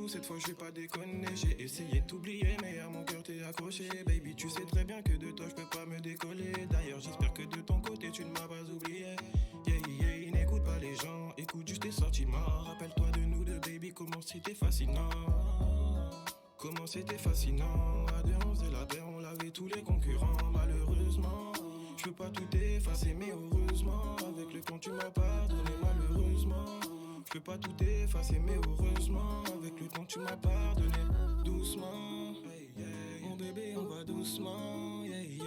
tout, cette fois je vais pas déconner. J'ai essayé de t'oublier, mais à mon cœur t'es accroché. Baby, tu sais très bien que de toi je peux pas me décoller. D'ailleurs, j'espère que de ton côté tu ne m'as pas oublié. Yeah, n'écoute pas les gens, écoute juste tes sentiments. Rappelle-toi de nous deux, baby, comment c'était fascinant. Comment c'était fascinant. À deux, on faisait la paix, on lavait tous les concurrents. Malheureusement, je peux pas tout effacer, mais heureusement, avec le temps tu m'as pardonné, malheureusement. Je peux pas tout effacer, mais heureusement, avec le temps tu m'as pardonné. Doucement, hey, yeah. Mon bébé, on va doucement, yeah, yeah.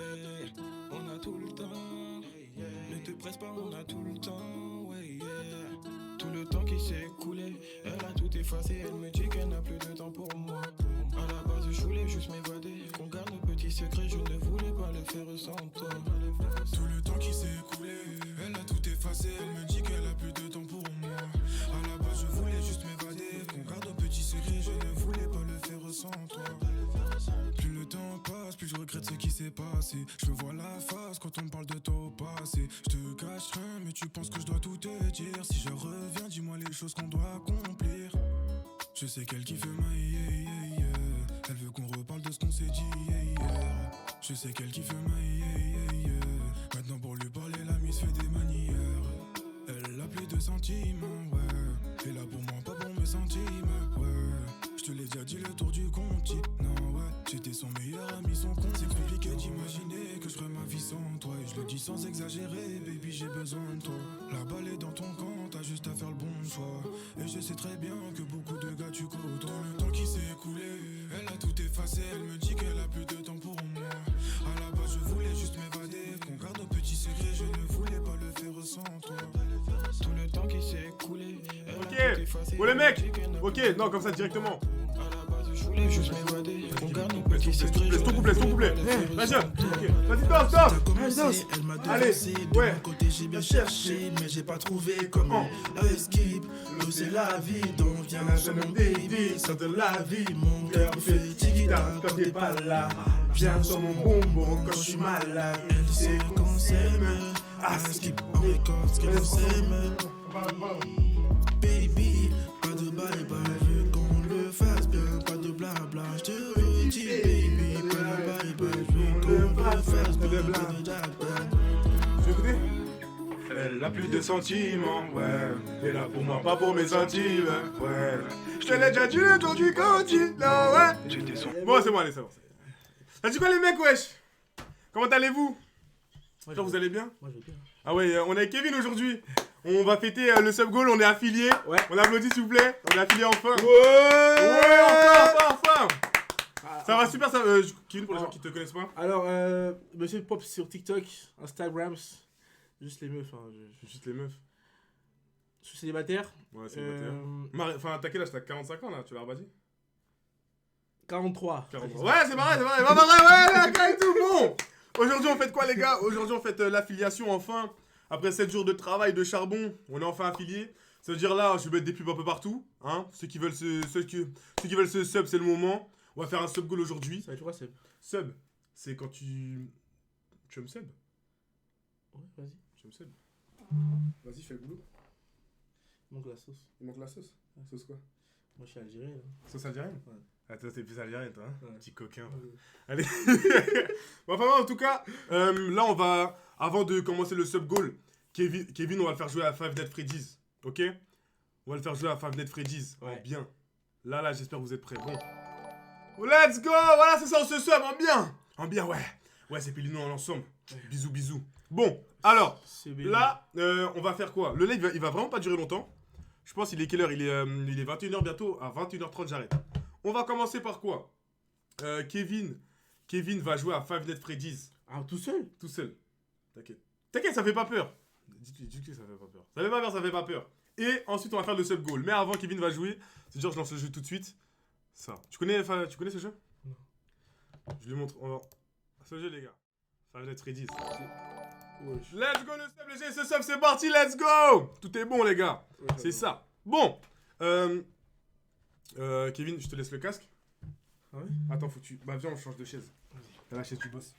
On a tout le temps, hey, yeah. Ne te presse pas, on a tout le temps, ouais, yeah. Tout le temps qui s'est écoulé, elle a tout effacé, elle me dit qu'elle n'a plus de temps pour moi. À la base, je voulais juste m'évader, qu'on garde nos petits secrets, je ne voulais pas le faire sans toi. Tout le temps qui s'est écoulé, elle a tout effacé, elle me dit qu'elle a plus de temps pour moi. À la base, je voulais juste m'évader, qu'on garde nos petits secrets, je ne voulais pas le faire sans toi. Plus le temps passe, plus je regrette ce qui s'est passé. Je me vois la face quand on me parle de toi au passé. Je te cache rien, mais tu penses que je dois tout te dire. Si je reviens, dis-moi les choses qu'on doit accomplir. Je sais qu'elle kiffe ma yeah. Elle veut qu'on reparle de ce qu'on s'est dit hier. Je sais qu'elle kiffe ma yeah. Maintenant pour lui parler, l'ami se fait des manières. Elle a plus de sentiments, ouais. Et là pour moi, pas pour mes sentiments, ouais. Je te l'ai déjà dit, le tour du continent, ouais. J'étais son meilleur ami, son compte. C'est compliqué d'imaginer que je ferais ma vie sans toi. Et je le dis sans exagérer, baby, j'ai besoin de toi. La balle est dans ton camp, t'as juste à faire le bon choix. Et je sais très bien que beaucoup de gars tu côtoies. Le temps qui s'est écoulé, elle a tout effacé. Elle me dit qu'elle a plus de temps pour moi. À la base, je voulais juste m'évader, qu'on garde nos petits secrets. Je ne voulais pas le faire sans toi. Tout le temps qui s'est écoulé, Ok, oh les mecs. Ok, non, comme ça directement. Je voulais juste m'évader, on garde nos petits S'il secrets. te plaît, s'il te plaît. Vas-y, ok. Vas-y, danse. Elle m'a Allez, devancé, de ouais. mon côté j'ai bien cherché, mais j'ai pas trouvé comment escape. L'eau c'est la vie, donc viens sur mon baby, ça de la vie, mon cœur fait tiki-taka quand t'es pas là. Viens sur mon bonbon quand je suis malade, elle sait qu'on s'aime, skip en récolte, qu'on s'aime. Baby, pas de bye-bye, veux qu'on le fasse bien, pas de blabla, je te le dis baby, pas de bye-bye, veux qu'on le fasse bien, pas de blabla. Tu veux écouter? Elle a plus de sentiments, ouais. Et là pour moi, pas pour mes intimes, ouais. Je te l'ai déjà dit, le tour du continent, ouais. Bon, c'est bon, allez, c'est bon. T'as dit quoi, les mecs, wesh? Comment allez-vous? Genre, vous allez bien? Moi je vais bien. Ah ouais, on est avec Kevin aujourd'hui. On va fêter le sub goal, on est affilié. Ouais. On applaudit s'il vous plaît. On est affilié enfin. Ouais, Enfin. Ça va super, ça. Kevin, pour les gens qui te connaissent pas. Alors, Monsieur Pop sur TikTok, Instagram, juste les meufs. Hein, Juste les meufs. je suis célibataire. Ouais, c'est enfin, t'as quel âge? T'as 45 ans là, tu l'as rebâti? 43. 43. Ouais, c'est pareil, ouais, la gars et tout, bon. Aujourd'hui, on fait quoi, les gars? Aujourd'hui, on fait l'affiliation enfin. Après 7 jours de travail, de charbon, on est enfin affilié. Ça veut dire là, je vais mettre des pubs un peu partout. Hein. Ceux qui veulent se sub, c'est le moment. On va faire un sub goal aujourd'hui. Ça va être quoi, Seb? Sub, c'est quand tu veux me sub? Ouais, vas-y. Tu veux me sub? Vas-y, fais le boulot. Il manque la sauce. Il manque la sauce. Sauce quoi? Moi je suis algérien. Hein. Sauce algérienne? Ouais. Ah, toi, t'es plus algérien, toi, hein? Ouais. Petit coquin. Ouais. Allez. Bon, enfin, en tout cas, là, on va, avant de commencer le sub goal, Kevin, on va le faire jouer à Five Nights at Freddy's. Ok? On va le faire jouer à Five Nights at Freddy's. Ouais. En bien. Là, j'espère que vous êtes prêts. Bon. Oh, let's go! Voilà, c'est ça, on se sub en bien. En bien, ouais. Ouais, c'est Pélino en ensemble. Ouais. Bisous. Bon, alors, là, on va faire quoi? Le live, il va vraiment pas durer longtemps. Je pense qu'il est quelle heure? Il est 21h bientôt. À 21h30, j'arrête. On va commencer par quoi? Kevin va jouer à Five Nights at Freddy's. Ah, tout seul? Tout seul. T'inquiète, ça fait pas peur. Dis que ça fait pas peur. Ça fait pas peur. Et ensuite, on va faire le sub goal. Mais avant, Kevin va jouer. C'est genre, je lance le jeu tout de suite. Ça. Tu connais ce jeu? Non. Je lui montre. Ce jeu, les gars. Five Nights at Freddy's. Ouais. Let's go, le sub, le jeu, ce sub, c'est parti, let's go! Tout est bon, les gars. Ouais, c'est ça. Bon. Kevin, je te laisse le casque. Ah ouais? Attends, faut que tu. Bah, viens, on change de chaise. T'as la chaise du boss.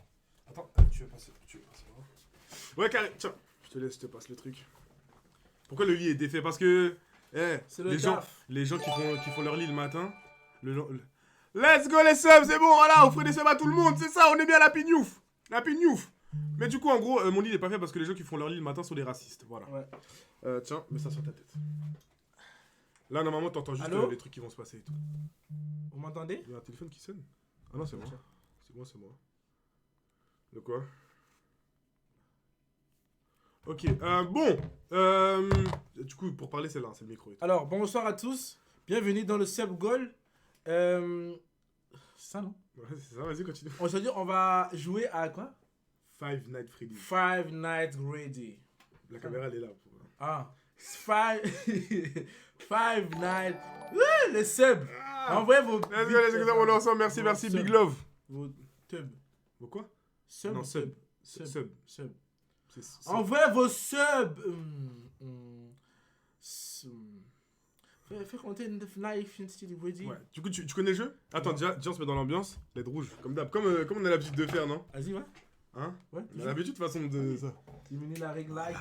Attends, tu veux passer. Ouais, carré. Tiens, je te passe le truc. Pourquoi le lit est défait? Parce que. C'est le les gens taf. qui font leur lit le matin, Let's go les subs, c'est bon, voilà, offrez des subs à tout le monde, c'est ça, on est bien la pignouf. La pignouf. Mais du coup, en gros, mon lit il est pas fait parce que les gens qui font leur lit le matin sont des racistes, voilà. Ouais. Tiens, mets ça sur ta tête. Là, normalement, t'entends juste Allô les trucs qui vont se passer et tout. Vous m'entendez? Il y a un téléphone qui sonne. Ah non, c'est moi. C'est moi, c'est moi. De quoi? Ok, bon. Du coup, pour parler, c'est là, c'est le micro. Et tout. Alors, bonsoir à tous. Bienvenue dans le Sub Goal. C'est ça, non? Ouais, c'est ça, vas-y, continue. Aujourd'hui, on va jouer à quoi? Five Nights at Freddy's. Five Nights Ready. La caméra, elle est là. Ah. Five Nights. Les subs. Envoyez vos. Let's go, les examens, on est ensemble. Merci, merci, Sub. Big Love. Vos tubs. Vos quoi? Sub. Non, sub. Sub. Sub. Sub. C'est- Envoyez vos subs. Fais compter Life Instead Ready. Ouais. Du coup, tu connais le jeu? Attends, déjà, on se met dans l'ambiance. LED rouge, comme d'hab. Comme on a l'habitude de faire, non? Vas-y, ouais. Hein? Ouais. On a l'habitude, de toute façon, de ça. Diminuer la règle lights.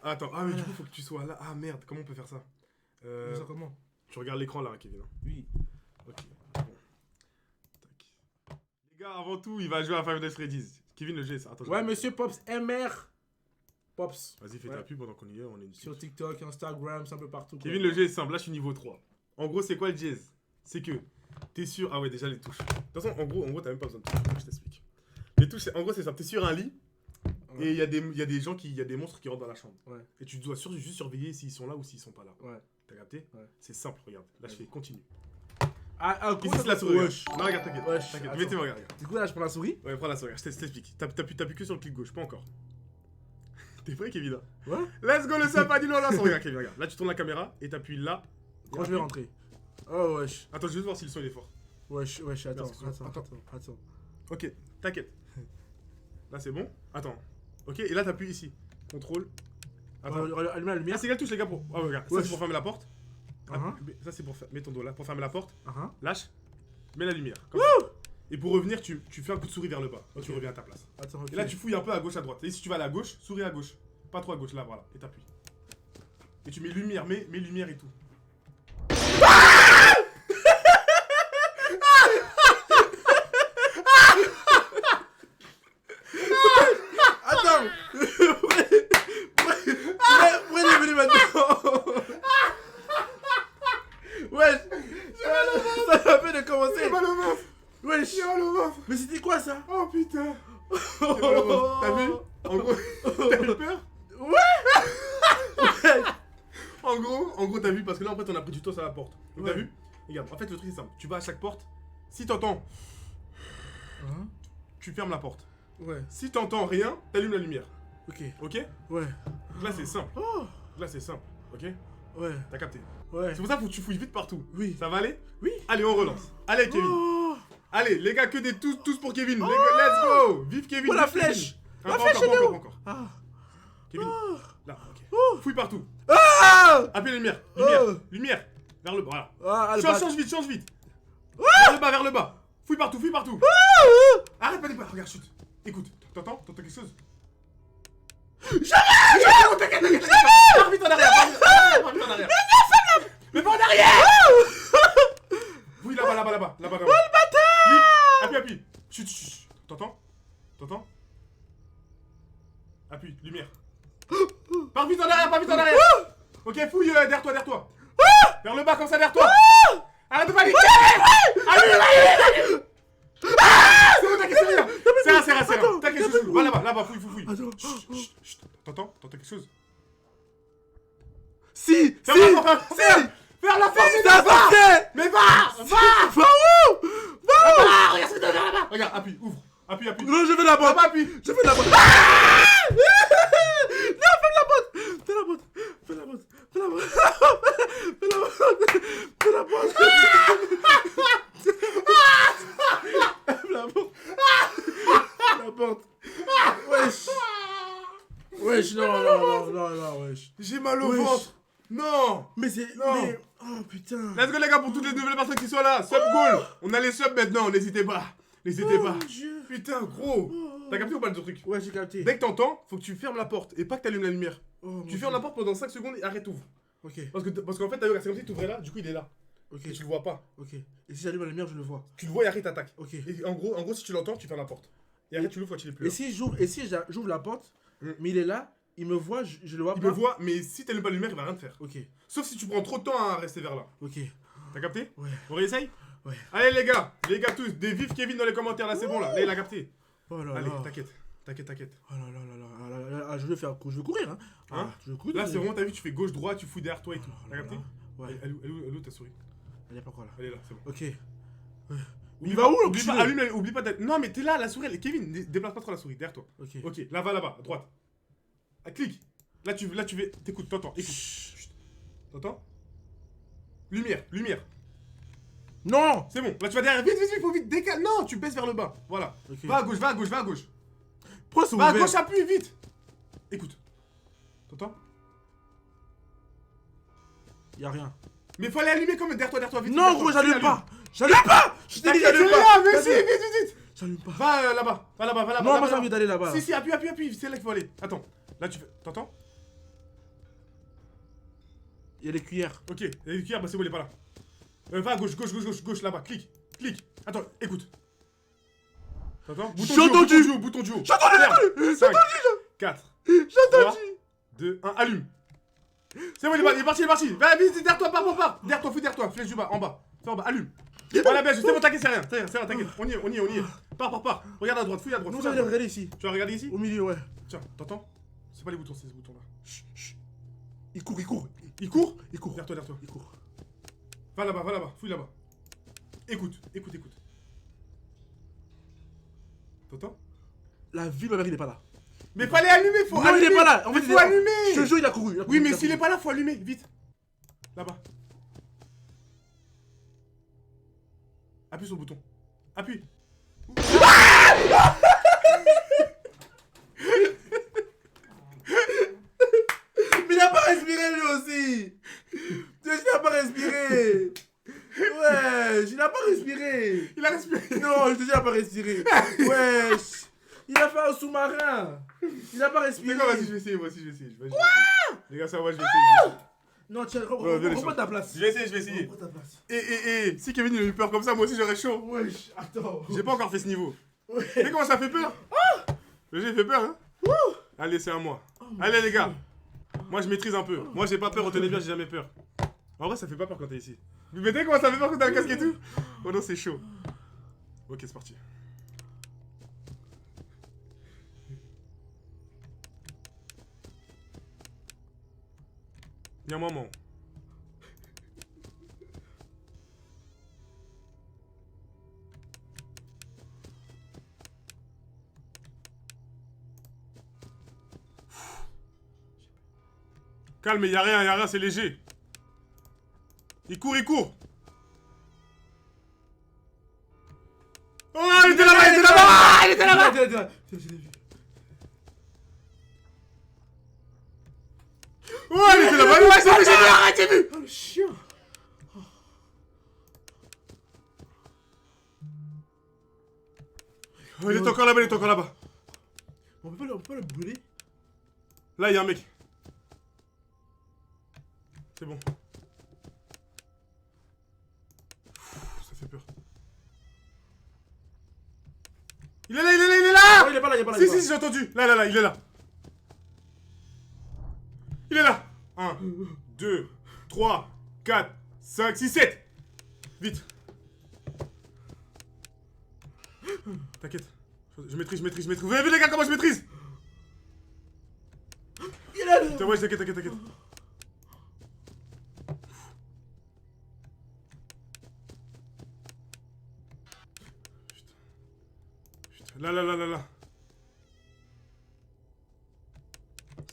Attends, ah, mais du coup, faut que tu sois là. Ah, merde, comment on peut faire ça? Ça comment? Tu regardes l'écran, là, Kevin. Oui. Ok. Bon. Tac. Les gars, avant tout, il va jouer à Five Nights at Freddy's. Kevin, le G, ça. Attends, je Ouais, regarde. monsieur Pops MR. Pops. Vas-y, fais Ouais. ta pub pendant qu'on y est, on est une Sur TikTok, Instagram, c'est un peu partout. quoi. Kevin, le G est simple. Là, je suis niveau 3. En gros, c'est quoi le jazz? C'est que t'es sur. Ah ouais, déjà les touches. De toute façon, en gros, t'as même pas besoin de touches. Je t'explique. Les touches, en gros, c'est ça. T'es sur un lit. Ouais. Et il y a des gens il y a des monstres qui rentrent dans la chambre. Ouais. Et tu dois juste surveiller s'ils sont là ou s'ils sont pas là. Ouais. T'as capté? Ouais. C'est simple, regarde. Là, je fais continue. Ah, Ici, c'est la souris. Wesh. regarde. Non, regarde, t'inquiète. Wesh, T'inquiète. attends. Mettez-moi, regarde. Du coup, là, je prends la souris. Ouais, prends la souris. Je t'explique. T'appuies que sur le clic gauche, pas encore. T'es prêt, Kevin? Ouais. Let's go, le sap, dis-le là. Regarde, Kevin, regarde. Là, tu tournes la caméra et t'appuies là. Quand je vais rentrer. Oh, wesh. Attends, je vais voir si le son il est fort. Wesh, attends, Merci. attends. Ok, t'inquiète. Là, c'est bon. Attends. Ok, et là, t'appuies ici. Contrôle. Attends. Allume la lumière. Ah, c'est quelle touche, les gars pour... Ah, regarde. Ça, Wesh. c'est pour fermer la porte. Uh-huh. Ça, c'est pour... Mets ton doigt là. Pour fermer la porte. Uh-huh. Lâche. Mets la lumière. Comme ça. Et pour revenir, tu fais un coup de souris vers le bas. Tu reviens à ta place. Attends, ok. Et là, tu fouilles un peu à gauche, à droite. Et si tu vas à la gauche, souris à gauche. Pas trop à gauche, là, voilà. Et t'appuies. Et tu mets lumière, mets lumière et tout. Attends. Pourquoi il est venu maintenant? Wesh. Ça m'a fait de commencer. J'ai mal au ventre. Wesh. J'ai mal au ventre. Mais c'était quoi ça? Oh putain. J'ai mal au ventre. T'as vu? En gros, t'as eu peur? Ouais. En gros, t'as vu, parce que là, en fait, on a pris du temps à la porte. Donc, t'as Ouais. vu? Regarde, en fait, le truc, c'est simple. Tu vas à chaque porte. Si t'entends, Hein? tu fermes la porte. Ouais. Si t'entends rien, t'allumes la lumière. Ok. Ok? Ouais. Donc là, c'est simple. Oh. Là, c'est simple. Ok? Ouais. T'as capté. Ouais. C'est pour ça qu'il faut que tu fouilles vite partout. Oui. Ça va aller? Oui. Allez, on relance. Allez, Kevin. Oh. Allez, les gars, que des tous pour Kevin. Les gars, let's go. Vive Kevin. Oh, la vive Kevin. flèche. Ah, La pas flèche, encore, elle est pas où? encore. Ah. Kevin. Oh. Là, ok. Oh. Fouille partout. Ah. Appelle la lumière. Lumière. Oh. Lumière. Vers le bas. Voilà. Ah, le bat. Change vite, change vite. Vers le bas, vers le bas. Fouille partout, fouille partout. Arrête pas les pas. Regarde, chute. Écoute, t'entends quelque chose? Jamais. T'inquiète. Pars vite en arrière. Pars vite en arrière. Mais pas en arrière. Oui, là-bas. Oh, le bâtard. Appuie. Chut. T'entends? Appuie, lumière. Pars vite en arrière. Ok, fouille derrière toi. Vers le bas, comme ça, derrière toi. Arrête de paniquer. Allume. C'est bon, t'inquiète, c'est rien. T'inquiète, chouchou. Va là-bas, fouille. Attends. Chut. T'entends quelque chose? Si. Ferme la porte. Ferme la porte. Ça va. Mais va. Va où? Regarde ce que t'as là-bas. Regarde, appuie, ouvre. Appuie. Non, je vais la boîte. Là-bas, appuie. Je fais la boîte. Ah. Non, fais la boîte. Fais la boîte. Wesh, non, wesh. J'ai mal au Wesh. ventre. Non. Mais c'est... Non. Mais... Oh, putain. Let's go les gars pour toutes les nouvelles personnes qui sont là. Sub goal. On a les subs maintenant, n'hésitez pas. Oh, mon Dieu. Putain, gros. T'as capté ou pas le truc? Ouais, j'ai capté. Dès que t'entends, faut que tu fermes la porte et pas que t'allumes la lumière. Oh, mon Tu Dieu. fermes la porte pendant 5 secondes et arrête, ouvre. Ok. Parce qu'en fait, t'as vu, c'est comme si t'ouvrais là, du coup il est là. Ok. Et tu le vois pas. Ok. Et si j'allume la lumière, je le vois. Tu le vois et après t'attaques. Ok. Et en gros, si tu l'entends, tu fermes la porte. Et après tu l'ouvres quand il est plus Et là. si j'ouvre la porte, Mm. mais il est là, il me voit, je le vois Il pas. me voit, mais si t'allumes pas la lumière, il va rien te faire. Ok. Sauf si tu prends trop de temps à rester vers là. Ok. T'as capté? Ouais. On réessaye? Ouais. Allez les gars tous, des vifs Kevin dans les commentaires, là c'est bon là, il a capté. Oh là Allez, là. t'inquiète. Oh là là là là là là. Ah, je veux courir, hein. Hein? Je veux courir. Là c'est vraiment, t'as vu, tu fais gauche-droite, tu fous derrière toi et tout. Oh T'as là capté? là. Ouais. Elle est où ta souris? Elle est pas encore là. Elle est là, c'est bon. Ok. Oublie Il va pas- où, Oublie pas, l'enculé? oublie pas d'être. Non mais t'es là, la souris, Kevin, déplace pas trop la souris, derrière toi. Ok. Ok, là va là-bas, à droite. Ah, clique. Là tu vas. T'écoutes, t'entends, écoute. Chut. T'entends? Lumière. Non. C'est bon, là tu vas derrière, vite, faut vite, décale. Non, tu baisses vers le bas, voilà. Ok. Va à gauche. Pourquoi c'est Va à ouvert? gauche, appuie, vite. Écoute. T'entends? Y'a rien. Mais faut aller allumer comme derrière toi, vite. Non, vite, gros, derrière toi. j'allume pas. J'allume pas. Je t'ai dit, T'inquiète, j'allume c'est pas. là, mais si, vite. J'allume pas. Va là-bas. Non, moi j'ai envie d'aller là-bas. Si, appuie, c'est là qu'il faut aller. Attends, là tu fais. T'entends? Il y a les cuillères. Ok, et le cuillère, bah c'est bon, il est pas là. Va à gauche, là-bas, clique. Attends, écoute. T'entends? J'ai entendu. Bouton duo. J'ai entendu. 5, 4, J'ai 3, 2, 1, allume. C'est bon, il est parti. Va, vite, derrière toi, pars. Derrière toi, flèche du bas, en bas. Fais en bas, allume. Voilà, bien, c'est bon, t'inquiète, c'est rien, t'inquiète. On y est. Pars. Regarde à droite, fouille à droite. Non, fouille à j'allais droite. regarder ici. Tu vas regarder ici? Au milieu, ouais. Tiens, t'entends? C'est pas les boutons, c'est ces boutons-là. Chut. Il court. Il court? Il court. Derrière toi. Il court. Va là-bas, fouille là-bas. Écoute. T'entends? La vie, ma mère, il est pas là. Mais fallait allumer, faut Non, allumer. il est pas là. En fait, Mais il faut est- allumer. Je te jure, il a couru. Oui, mais s'il est pas là, faut allumer, vite. Là-bas. Appuie sur le bouton. Appuie. Mais il a pas respiré lui aussi. Il a pas respiré. Ouais, il a pas respiré. Il a respiré. Non, je te dis, il a pas respiré. Wesh. Il a fait un sous-marin. Il a pas respiré. D'accord, vas-y, je vais essayer. Les gars, ça va, je vais essayer. Non, tiens, Ouais, viens, les reprends ta place. Je vais essayer. Reprends ta place. Et si Kevin il a eu peur comme ça, moi aussi j'aurais chaud. Wesh, attends. J'ai pas encore fait ce niveau. Ouais. Tu sais comment ça fait peur? J'ai fait peur, hein? Allez, c'est à moi. Allez, les gars. Moi, je maîtrise un peu. Moi, j'ai pas peur, retenez bien, j'ai jamais peur. En vrai, ça fait pas peur quand t'es ici. Vous mettez comment ça fait peur quand t'as le casque et tout? Oh non, c'est chaud. Ok, c'est parti. Viens, maman. Calme, y'a rien, c'est léger. Il court. Oh, il était là-bas, il était là-bas. Je l'ai vu. Oh, il était là-bas, ouais, c'est vu, arrête, j'ai vu. Oh, le chien. Oh, il est encore là-bas, On peut pas le brûler. Là, il y a un mec. C'est bon. Ça fait peur. Il est là. Non, il est pas là. Si, j'ai entendu. Là, il est là. Il est là. 1, 2, 3, 4, 5, 6, 7. Vite. T'inquiète. Je maîtrise. Vous avez vu les gars comment je maîtrise? Il est là. Tiens, ouais, t'inquiète. Putain. Là.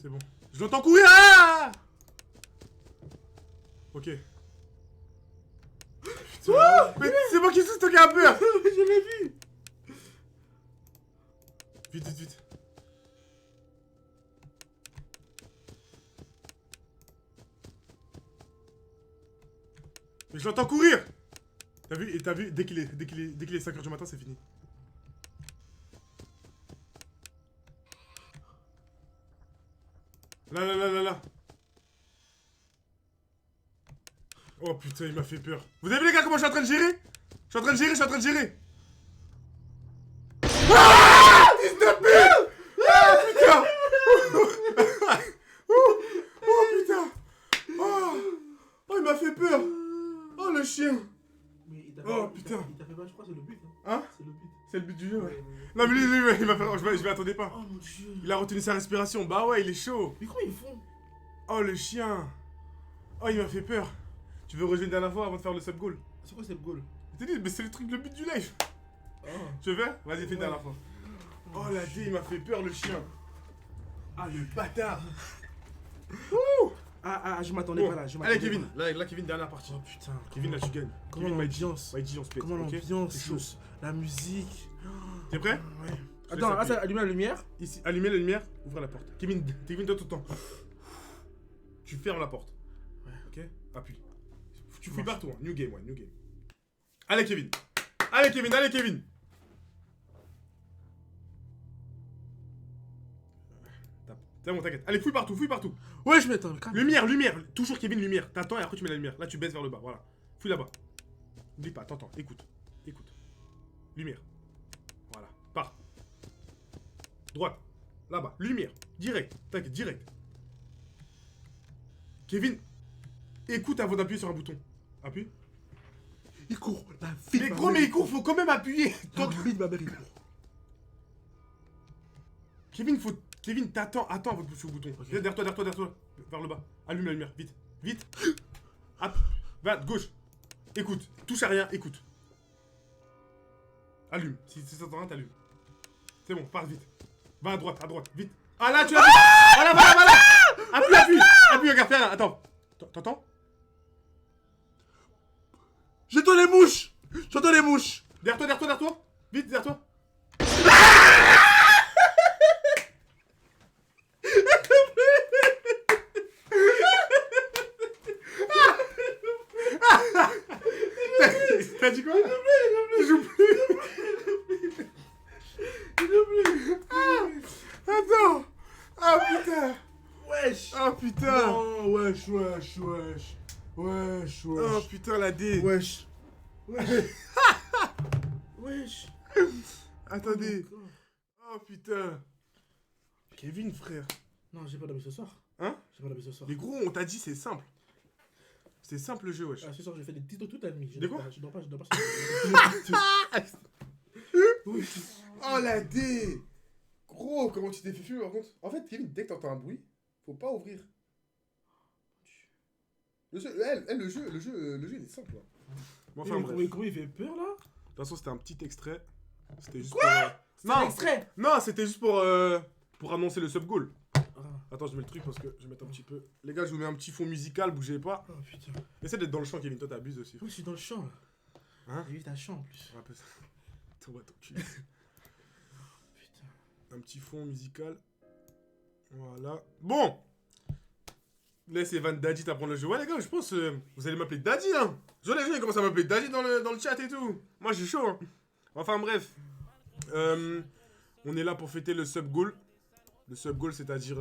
C'est bon. Je l'entends courir. Ah, ok. Putain. Mais c'est moi qui suis stocké un peu. Je l'ai vu. Vite. Mais je l'entends courir. T'as vu, dès qu'il est 5h du matin, c'est fini. Là. Oh putain, il m'a fait peur. Vous avez vu les gars comment je suis en train de gérer? Je suis en train de gérer, je suis en train de gérer. Ah, fils de pute! Ah putain! Oh putain! Oh, il m'a fait peur! Oh le chien! Mais il t'a Oh, fait- putain. Il t'a fait mal, je crois, c'est le but. Hein? C'est le but. C'est le but du jeu, ouais. Non mais lui, ouais, il m'a fait... Je m'y attendais pas. Oh mon dieu. Il a retenu sa respiration. Bah ouais, il est chaud. Mais comment ils font? Oh le chien! Oh, il m'a fait peur. Tu veux rejouer une dernière fois avant de faire le sub-goal? C'est quoi cette goal? Je t'ai dit, mais c'est le truc, le but du live. Oh. Tu veux faire? Vas-y, fais une dernière fois. Oh la dé, il m'a fait peur le chien. Ah le bâtard. Ouh. Je m'attendais Bon, pas là. allez Kevin, là Kevin, dernière partie. Oh putain. Kevin, là tu gagnes. Comment Kevin, l'ambiance? Mighty, on se pète. Comment ok? l'ambiance? C'est chaud. La musique. T'es prêt? Ouais. Je Attends, laisse ça allume la lumière. Ici, allumez la lumière, ouvrez la porte. Kevin, toi tout le temps. Tu fermes la porte. Ouais. Ok? Appuie. Tu fouilles partout, hein. New game, ouais, new game. Allez Kevin. Allez Kevin, allez Kevin. C'est bon, t'inquiète. Allez, fouille partout, fouille partout. Ouais, je m'attends. Lumière, lumière. Toujours Kevin, lumière. T'attends et après tu mets la lumière. Là, tu baisses vers le bas, voilà. Fouille là-bas. N'oublie pas, t'entends. Écoute. Écoute. Lumière. Voilà. Pars. Droite. Là-bas. Lumière. Direct. T'inquiète, direct. Kevin, écoute avant d'appuyer sur un bouton. Appuie. Il court. La vie. Mais gros, mais il court, faut quand même appuyer. La vie de ma mère, il court. Kevin, t'attends, attends avant de pousser au bouton. Ok. Derrière toi, vers le bas. Allume la lumière, vite, vite. Hop, va, de gauche. Écoute, touche à rien, écoute. Allume, si t'entends rien, t'allumes. C'est bon, pars vite. Va à droite, vite. Ah là, tu l'as vu. Voilà, voilà. Appuie, regarde, fais rien, attends. T'entends? J'entends les mouches. J'entends les mouches. Derrière toi. Vite, derrière toi. T'as dit quoi? Tu joues plus. Attends. Ah putain. Wesh. Oh putain. Non, wesh. Oh putain la D. Wesh. Wesh. Attendez. Oh putain. Kevin frère. Non, j'ai pas dormi ce soir. Hein? J'ai pas dormi ce soir. Les gros, on t'a dit c'est simple. C'est simple le jeu wesh. Ah, ce soir, j'ai fait des titres toute la nuit. De quoi? Je dors pas. Oui. Oh la D. Gros, comment tu t'es fait fumer par contre? En fait, Kevin, dès que t'entends un bruit, faut pas ouvrir. Le jeu, le jeu, il est simple. Là. Bon, enfin, bref. Comment il fait peur là? De toute façon, c'était un petit extrait. C'était juste Quoi? pour. C'est un extrait. Non, c'était juste pour annoncer le sub-goal. Ah. Attends, je mets le truc parce que je vais mettre un petit peu. Les gars, je vous mets un petit fond musical, bougez pas. Oh putain. Essaie d'être dans le champ, Kevin. Toi, t'abuses aussi. Moi, je suis dans le champ là. Hein? J'ai vu un champ en plus. Un peu ça. T'envoies ton cul. Putain. Un petit fond musical. Voilà. Bon! Là, c'est Van Daddy, t'apprends le jeu. Ouais, les gars, je pense vous allez m'appeler Daddy, hein. Je vois les gens, ils commencent à m'appeler Daddy dans le chat et tout. Moi, j'ai chaud, hein. Enfin, bref. On est là pour fêter le sub-goal. Le sub-goal, c'est-à-dire...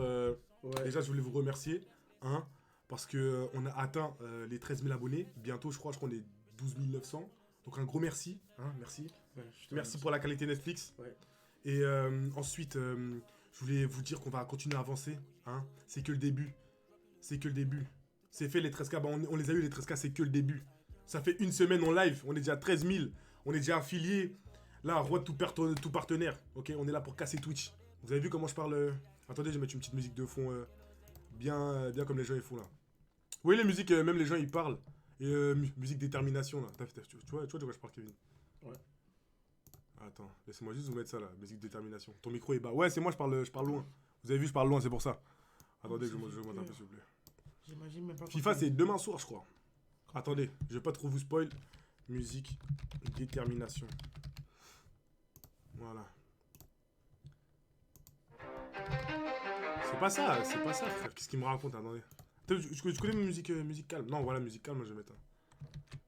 Ouais. Déjà, je voulais vous remercier, hein, parce que on a atteint les 13 000 abonnés. Bientôt, je crois qu'on est 12 900. Donc, un gros merci, hein, merci. Ouais, Merci pour la qualité Netflix. Ouais. Et ensuite, je voulais vous dire qu'on va continuer à avancer. Hein. C'est que le début. C'est que le début. C'est fait les 13K. Bah, on les a eu les 13K, c'est que le début. Ça fait une semaine en live. On est déjà à 13 000. On est déjà affilié. Là, roi de tout partenaire. Ok, on est là pour casser Twitch. Vous avez vu comment je parle Attendez, je vais mettre une petite musique de fond bien comme les gens ils font là. Vous voyez les musiques, même les gens ils parlent. Et musique détermination là. Tu vois de quoi je parle, Kevin? Ouais. Attends, laissez-moi juste vous mettre ça là, musique détermination. Ton micro est bas. Ouais, c'est moi, je parle loin. Vous avez vu, je parle loin, c'est pour ça. Attendez, je monte un peu s'il vous plaît. J'imagine même pas. FIFA, c'est demain soir, je crois. Attendez, je vais pas trop vous spoil. Musique détermination. Voilà. C'est pas ça, frère. Qu'est-ce qu'il me raconte? Attendez. Tu connais ma musique calme? Non, voilà, musique calme, moi je vais mettre.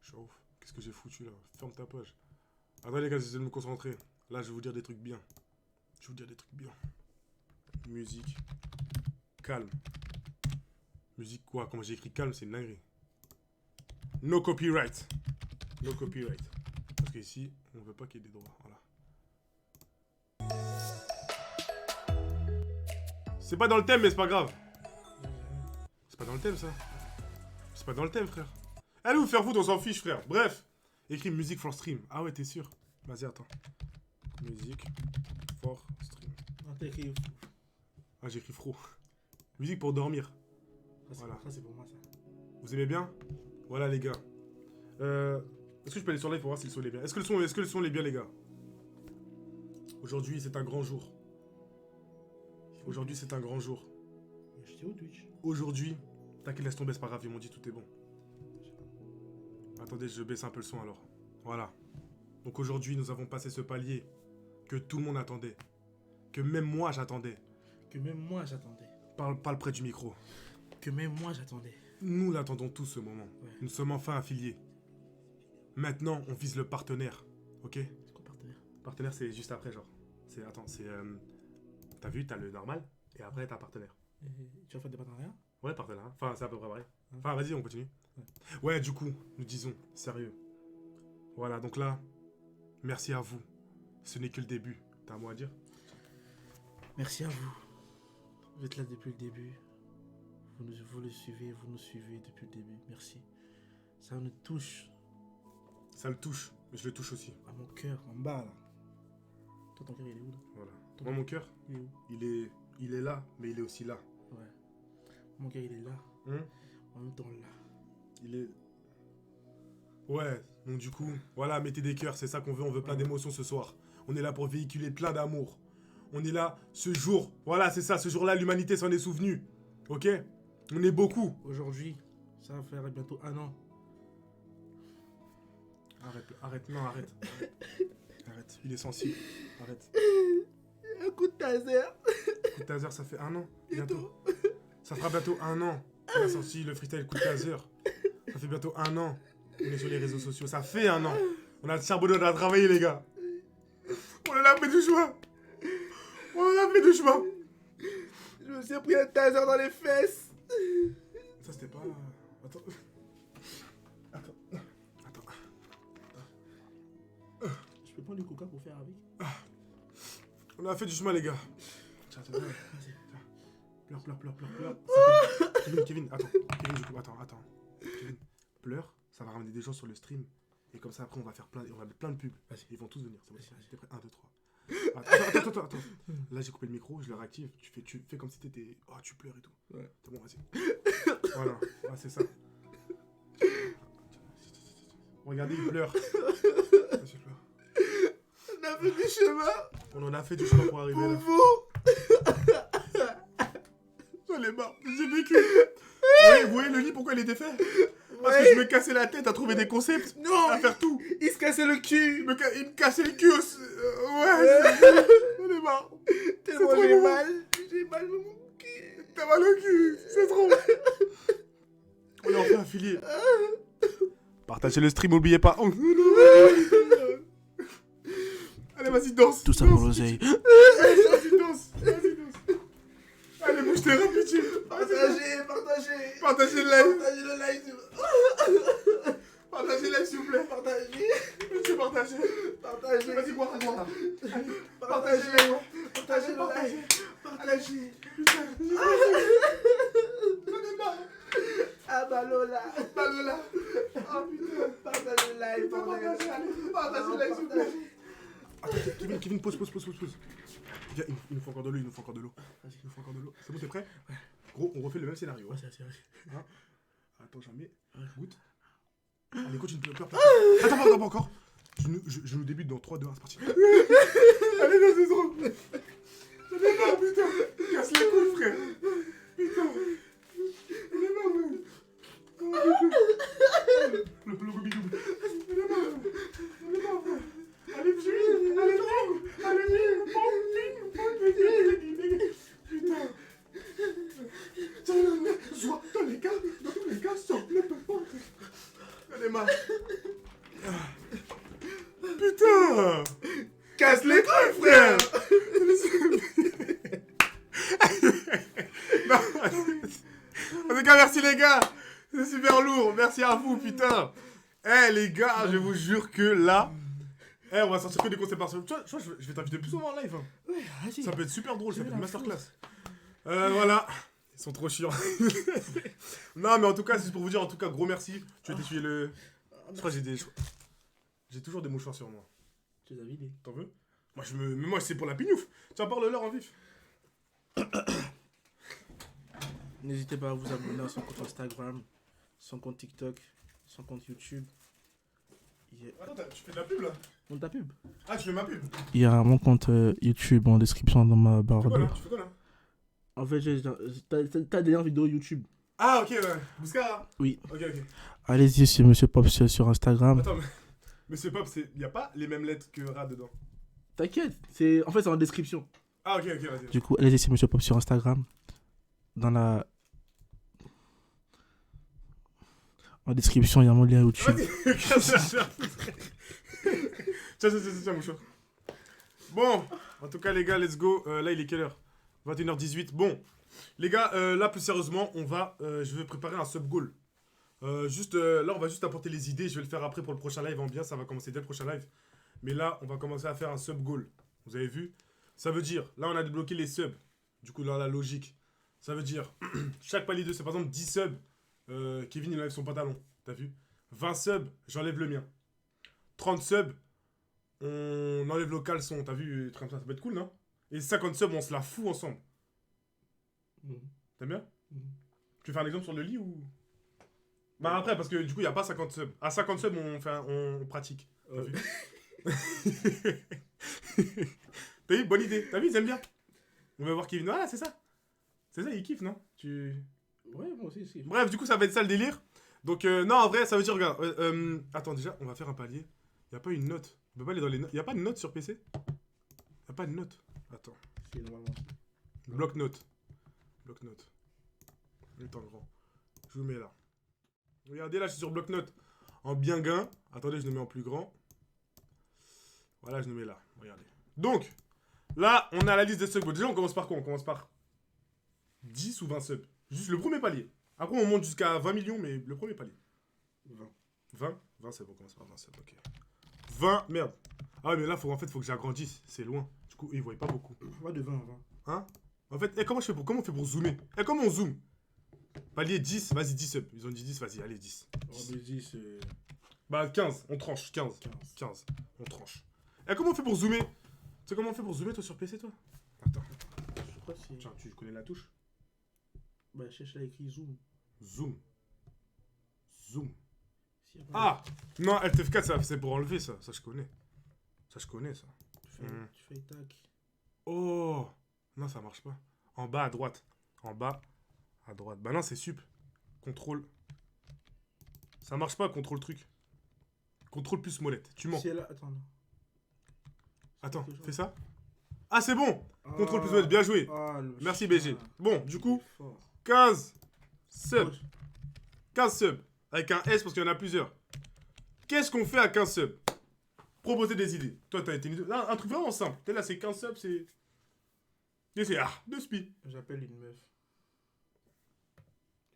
Chauffe. Qu'est-ce que j'ai foutu là? Ferme ta page. Attendez, les gars, j'essaie de me concentrer. Là, je vais vous dire des trucs bien. Musique calme. Musique quoi? Comment j'ai écrit calme, c'est une dinguerie. No copyright. No copyright. Parce qu'ici, on veut pas qu'il y ait des droits. Voilà. C'est pas dans le thème, mais c'est pas grave. C'est pas dans le thème, ça. C'est pas dans le thème, frère. Allez vous faire foutre, on s'en fiche, frère. Bref. Écris musique for stream. Ah ouais, t'es sûr? Vas-y, attends. Musique for stream. Non, t'as écrit. Ah, j'ai écrit fro. Musique pour dormir. Voilà. Ça, c'est pour moi, ça. Vous aimez bien? Voilà, les gars. Est-ce que je peux aller sur live pour voir si le son est bien? Est-ce que le son est bien, les gars? Aujourd'hui, c'est un grand jour. Aujourd'hui, c'est un grand jour. J'étais au Twitch. Aujourd'hui, t'inquiète, laisse tomber, c'est pas grave, ils m'ont dit tout est bon. Attendez, je baisse un peu le son alors. Voilà. Donc aujourd'hui, nous avons passé ce palier que tout le monde attendait. Que même moi, j'attendais. Que même moi, j'attendais. Parle près du micro. Que même moi, j'attendais. Nous l'attendons tous ce moment. Ouais. Nous sommes enfin affiliés. Maintenant, on vise le partenaire. Ok? C'est quoi partenaire? Partenaire, c'est juste après, genre. Attends, c'est... T'as vu, t'as le normal, et après, t'as partenaire. Tu vas faire des partenariats? Ouais, partenaire. Hein. Enfin, c'est à peu près pareil. Enfin, vas-y, on continue. Ouais, du coup, nous disons, sérieux. Voilà, donc là, merci à vous. Ce n'est que le début. T'as un mot à dire? Merci à vous. Vous êtes là depuis le début. Vous le suivez, vous nous suivez depuis le début. Merci. Ça nous touche. Ça le touche, mais je le touche aussi. À mon cœur, en bas là. Toi, ton cœur, il est où là? Voilà. Moi, mon cœur, Il est où? il est là, mais il est aussi là. Ouais. Mon cœur, il est là. En même temps là. Il est... Ouais, donc du coup, voilà, mettez des cœurs, c'est ça qu'on veut. On veut plein d'émotions ce soir. On est là pour véhiculer plein d'amour. On est là, ce jour, voilà, c'est ça, ce jour-là, l'humanité s'en est souvenue. Ok? On est beaucoup. Aujourd'hui, ça va faire bientôt 1 an. Arrête, non, arrête. Arrête, il est sensible. Arrête. Un coup de taser. Coup de taser, ça fait 1 an, bientôt. Ça fera bientôt 1 an. On a sorti le freestyle coup de taser. Ça fait bientôt 1 an. On est sur les réseaux sociaux, ça fait 1 an. On a charbonné, on a travaillé, les gars. On en a fait du chemin. On en a fait du chemin. Je me suis pris un taser dans les fesses. Ça, c'était pas... Attends. Je peux prendre du coca pour faire avec? On a fait du chemin, les gars. Tiens, Vas-y. Pleure. Kevin, attends. Kevin, du coup, attends. Kevin, pleure, ça va ramener des gens sur le stream. Et comme ça, après, on va mettre plein de pubs. Vas-y, ils vont tous venir. C'est bon, t'es prêt? 1, 2, 3. Attends. Là, j'ai coupé le micro, je le réactive. Tu fais comme si t'étais... Oh, tu pleures et tout. Ouais. C'est bon, vas-y. Voilà, ouais, c'est ça. Regardez, il pleure. Vas-y, pleure. On a fait du chemin. On en a fait du chemin pour arriver là. Vous. J'en ai marre, j'ai vécu. Vous voyez le lit, pourquoi il est défait? Parce que je me cassais la tête à trouver des concepts, Non. à faire tout. Il se cassait le cul. Il me cassait le cul aussi. Ouais, j'en ai marre. Tellement trop j'ai bon. mal. J'ai mal dans mon cul. T'as mal au cul, c'est trop. On est enfin affiliés. Partagez le stream, n'oubliez pas. Allez, vas-y, danse. Tout ça danse. pour l'oseille. Vas-y, danse. Allez, bouge-toi, pitié. Partagez. Partagez le live. Partagez le live. Partagez le live, s'il vous plaît. Partagez. Monsieur, partagez. Partagez. Vas-y, bois. Allez, Partagez le live. Partagez. Ah bah Lola. Oh putain. Partagez le live. Partagez le live, s'il vous plaît. Attends, Kevin, pause. Viens, il nous faut encore de l'eau, Vas-y, il nous faut encore de l'eau. C'est bon, t'es prêt? Ouais. Gros, on refait le même scénario. Ouais, c'est vrai. Hein? Attends, jamais. Goûte. Allez, continue, pleure. Attends, pas encore. Je nous débute dans 3, 2, 1, c'est parti. Allez, non, c'est trop. J'en ai marre, putain. Casse les couilles, frère. Putain. J'en ai marre, mec. Le goubidou. J'en ai marre, frère. Allez, putain. Joie dans les cas, sort le peu. J'en ai marre. Putain. Casse les couilles, frère. En tout cas, merci les gars. C'est super lourd. Merci à vous, putain. Eh, les gars, je vous jure que là... Eh, on va sortir que des concepts par semaine. Tu vois, je vais t'inviter plus souvent en live. Hein. Ouais, vas-y. Ça peut être super drôle, ça peut être une la masterclass. Voilà. Ils sont trop chiants. Non, mais en tout cas, c'est pour vous dire, en tout cas, gros merci. Tu as essuyé le... Je crois que j'ai toujours des mouchoirs sur moi. Tu les as vidés. T'en veux? Mais moi, c'est pour la pignouf. Tiens, parle-leur en vif. N'hésitez pas à vous abonner à son compte Instagram, son compte TikTok, son compte YouTube. Attends, tu fais de la pub, là? Mon ta pub. Ah, tu fais ma pub? Il y a mon compte YouTube en description dans ma barre de... Tu fais quoi, là? En fait, t'as des vidéos YouTube. Ah, ok, ouais. Bouska? Oui. Ok, ok. Allez-y, c'est Monsieur Pop sur Instagram. Attends, mais c'est Pop, il y a pas les mêmes lettres que Ra dedans. T'inquiète, en fait, c'est en description. Ah, ok, vas-y. Du coup, allez-y, c'est Monsieur Pop sur Instagram. En description, il y a mon lien YouTube. Tiens, mon chat. Bon, en tout cas, les gars, let's go. Là, il est quelle heure? 21h18. Bon, les gars, là, plus sérieusement, je vais préparer un sub-goal. Là, on va juste apporter les idées. Je vais le faire après pour le prochain live en bien. Ça va commencer dès le prochain live. Mais là, on va commencer à faire un sub-goal. Vous avez vu? Ça veut dire, là, on a débloqué les subs. Du coup, dans la logique. Ça veut dire, chaque palier de subs, par exemple, 10 subs, Kevin, il enlève son pantalon. T'as vu? 20 subs, j'enlève le mien. 30 subs, on enlève le caleçon. T'as vu? Ça peut être cool, non? Et 50 subs, on se la fout ensemble. T'aimes bien? Tu veux faire un exemple sur le lit ou... Bah après, parce que du coup, il n'y a pas 50 subs. À 50 subs, on pratique. T'as vu? T'as vu? Bonne idée. T'as vu? Ils aiment bien. On va voir Kevin. Voilà, c'est ça. C'est ça, il kiffe, non? Ouais, moi aussi. Bref, du coup, ça va être ça le délire. Donc, non, en vrai, ça veut dire, regarde. Attends, déjà, on va faire un palier. Il n'y a pas une note. On peut pas aller dans les notes. Il n'y a pas de note sur PC? Il n'y a pas de note. Attends. Si, normalement. Bloc-notes. Bloc-notes. Le temps grand. Je vous mets là. Regardez, là, je suis sur bloc-notes. En bien gain. Attendez, je le mets en plus grand. Voilà, je le mets là. Regardez. Donc, là, on a la liste des subs. Déjà, on commence par quoi? On commence par 10 ou 20 subs. Juste le premier palier. Après, on monte jusqu'à 20 millions, mais le premier palier. 20 subs, on commence par 20 subs, ok. 20, merde. Ah ouais, mais là, faut que j'agrandisse. C'est loin. Du coup, ils voient pas beaucoup. Pas de 20 à 20. Hein? En fait, comment on fait pour zoomer? Comment on zoome? Palier 10, vas-y, 10 subs. Ils ont dit 10, vas-y, allez, 10. On me dit, c'est... Bah, 15, on tranche. 15, on tranche. Comment on fait pour zoomer? Tu sais comment on fait pour zoomer, toi, sur PC, toi? Attends. Je crois que c'est... Tiens, tu connais la touche? Bah, cherche là écrit zoom. Zoom. Si, Ah! Non, Alt F4, ça, c'est pour enlever, ça. Ça, je connais. Ça. Tu fais tac. Oh! Non, ça marche pas. En bas, à droite. En bas, à droite. Bah non, c'est sup. Contrôle. Ça marche pas, contrôle truc. Contrôle plus molette. Tu mens. C'est là, attends. Attends, fais ça. Ah, c'est bon! Contrôle plus molette, bien joué. Merci, BG. Bon, du coup, 15 subs. 15 subs. Avec un S parce qu'il y en a plusieurs. Qu'est-ce qu'on fait à 15 subs? Proposer des idées. Toi, t'as été une idée. Là, un truc vraiment simple. T'es là, c'est 15 subs, c'est. Et c'est 2 spi. J'appelle une meuf.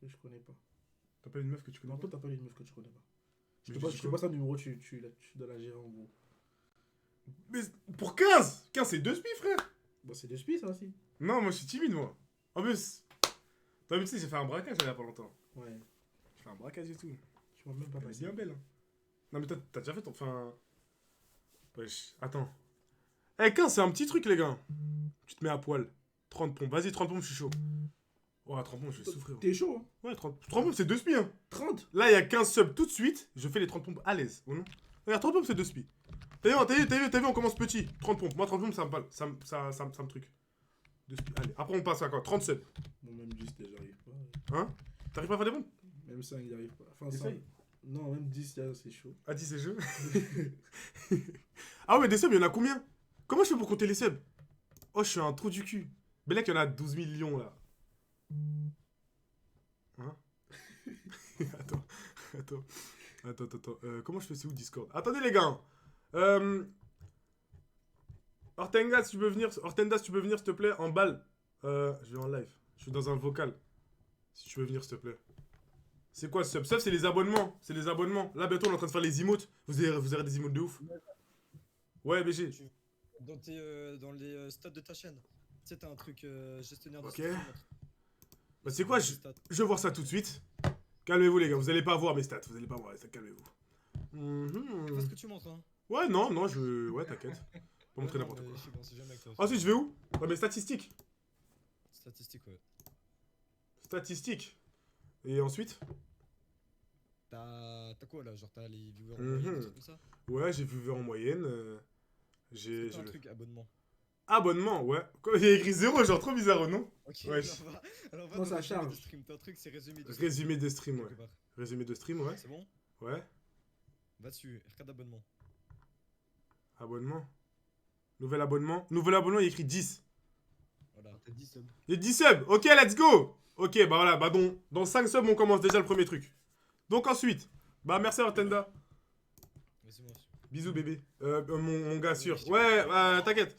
Que je connais pas. T'appelles une meuf que tu connais Non, pas? toi, t'appelles une meuf que tu connais pas. Je Mais te passe un numéro, tu dois la gérer en gros. Mais pour 15! 15, c'est 2 spi, frère! Bah, c'est des spies, ça aussi. Non, moi, je suis timide, moi. En plus. T'as vu, tu sais, j'ai fait un braquage il y a pas longtemps. Ouais. J'ai fait un braquage et tout. Tu m'as même pas Elle est passé. bien belle, hein. Non, mais toi, t'as déjà fait ton. Enfin. Wesh, attends. 15, c'est un petit truc, les gars. Tu te mets à poil. 30 pompes. Vas-y, 30 pompes, je suis chaud. Ouais, 30 pompes, je vais souffrir. T'es chaud, hein? Ouais, 30 pompes, c'est 2 spi, hein. 30? Là, il y a 15 subs tout de suite. Je fais les 30 pompes à l'aise. Ou non? Regarde, 30 pompes, c'est 2 spi. T'as vu, on commence petit. 30 pompes. Moi, 30 pompes, ça me truc. 2 spi. Allez, après, on passe à quoi? 30 subs. Bon, même 10, j'arrive pas. Hein? T'arrives pas à faire des pompes? Même 5, il arrive pas. Enfin, Essaye. 5. Non, même 10, là, c'est chaud. Ah, 10, c'est chaud. Ah ouais, des subs, il y en a combien? Comment je fais pour compter les subs? Oh, je suis un trou du cul. Mais là, il y en a 12 millions, là. Hein? Attends. Comment je fais? C'est où Discord? Attendez, les gars. Hortendas, tu peux venir, s'il te plaît, en balle. Je vais en live. Je suis dans un vocal. Si tu veux venir, s'il te plaît. C'est quoi sub? Sub, c'est les abonnements. C'est les abonnements. Là, bientôt, on est en train de faire les emotes. Vous aurez des emotes de ouf. Ouais, BG. Dans les stats de ta chaîne. Tu sais, t'as un truc gestionnaire de Ok. stats. Bah, c'est quoi? Je vais voir ça tout de suite. Calmez-vous, les gars. Vous allez pas voir mes stats. Vous allez pas voir les stats. Calmez-vous. Fais ce que tu montres, hein. Ouais, non, je. Ouais, t'inquiète. Pas montrer Non, n'importe mais quoi. je sais pas, on sait jamais avec toi. Ensuite, je vais où? Dans mes statistiques. Statistique, ouais. Statistiques. Et ensuite? T'as quoi là? Genre, t'as les viewers en Mhm. moyenne, des trucs comme ça? Ouais, j'ai vu en moyenne. J'ai J'ai. un truc abonnement. Abonnement, ouais. Quoi, il y a écrit 0, genre trop bizarre, non? Ok, Ouais. alors va Non, dans ça résumé charge. de stream. T'as un truc, c'est résumé de stream. Résumé des streams, ouais. quelque part. Résumé de stream, ouais. C'est bon? Ouais. Va dessus, RK d'abonnement. Abonnement. Nouvel abonnement. Nouvel abonnement, il y a écrit 10. Voilà. T'as 10 subs. Il y a 10 subs. Ok, let's go. Ok, bah voilà, bah dans 5 subs, on commence déjà le premier truc. Donc ensuite, bah merci Artenda. Vas-y, moi. Bisous bébé. Mon gars sûr. Ouais, t'inquiète.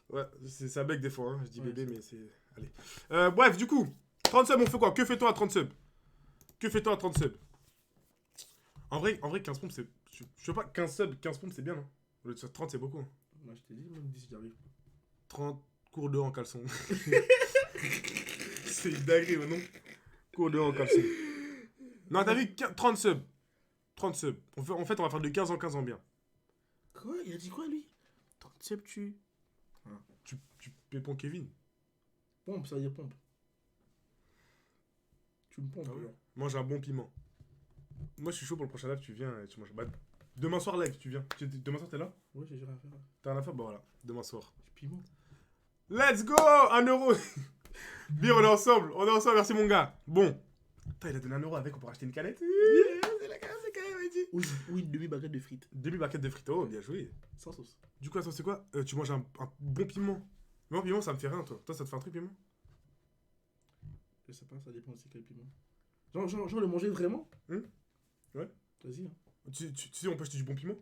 Ouais, ça bec des fois, hein. Je dis Ouais, bébé, mais c'est... Allez. Bref, du coup, 30 subs, on fait quoi? Que fait-on à 30 subs? Que fait-on à 30 subs? En vrai, 15 pompes, c'est... Je sais pas, 15 subs, 15 pompes, c'est bien, non? Au lieu de 30, c'est beaucoup. Hein. Moi, je t'ai dit, même 10, j'y arrive. 30 cours de en caleçon. C'est une dinguerie, non? Cours de en caleçon. Non, t'as vu 30 subs. 30 subs. En fait, on va faire de 15 en 15 ans bien. Quoi? Il a dit quoi, lui? 30 subs, tu Tu pépons Kevin. pompe, ça veut dire pompe. Tu me pompes, Ah ouais. alors. Mange un bon piment. Moi, je suis chaud pour le prochain live. Tu viens et tu manges. Bah, demain soir, live, tu viens. Demain soir, t'es là? Ouais, j'ai rien à faire. T'as rien à faire? Bah voilà. Demain soir. Du piment. Let's go! 1€. Bien, on est ensemble. On est ensemble. Merci, mon gars. Bon. Putain, il a donné 1€ avec. On peut racheter une canette. C'est la canette, c'est quand même, il dit. Ou une demi-baguette de frites. Demi baguette de frites. Oh, bien joué. Sans sauce. Du coup, attends, c'est quoi? Tu manges un bon piment. Mais moi, piment, ça me fait rien, toi. Toi, ça te fait un truc, piment? Je sais pas, ça dépend aussi quel piment. Genre le manger vraiment? Ouais. Vas-y, hein. Tu sais, on peut acheter du bon piment?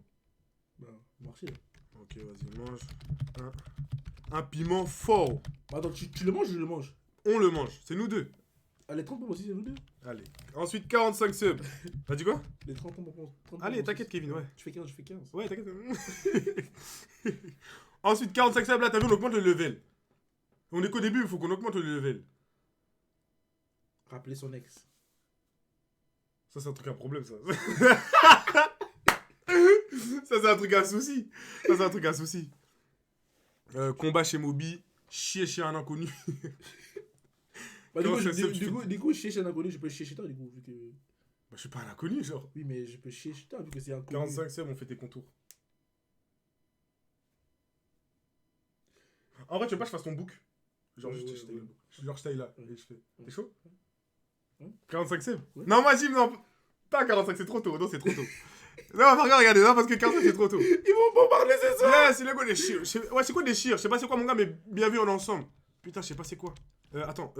Bah, marché, là. Ok, vas-y, mange un piment fort. Bah, attends, tu le manges ou je le mange? On le mange. C'est nous deux. Ah, les 30 pompes aussi, c'est nous deux. Allez. Ensuite, 45 subs. T'as dit quoi? Les 30 pompes, 30 Allez, pompes t'inquiète, aussi. Kevin, ouais. Tu fais 15, je fais 15. Ouais, t'inquiète. Ensuite, 45 subs, là, t'as vu, on augmente le level. On est qu'au début, il faut qu'on augmente le level. Rappeler son ex. Ça, c'est un truc à problème, ça. Ça, c'est un truc à souci. Ça, c'est un truc à souci. Combat chez Moby. Chier chez un inconnu. Bah, du Comment coup, ça, Seb, tu du coup, chier chez un inconnu, je peux chier chez toi, du coup, vu que... Bah, je suis pas un inconnu, genre. Oui, mais je peux chier chez toi, vu que c'est un inconnu. 45 subs, on fait tes contours. En vrai, tu veux pas que je fasse ton book? Genre, Ouais, juste, ouais, je ouais. taille- genre, je taille là. Ouais. Et je fais. Ouais. T'es chaud? Ouais. 45 subs? Ouais. Non, moi, Jim, non. Pas 45, c'est trop tôt. Non, c'est trop tôt. Non, regardez, non, parce que 45, c'est trop tôt. Ils vont bombarder ce soir. Ouais, c'est le quoi des chires? Ouais, c'est quoi des chires? Je sais pas c'est quoi, mon gars, mais bien vu, on est ensemble. Putain, je sais pas c'est quoi. Attends,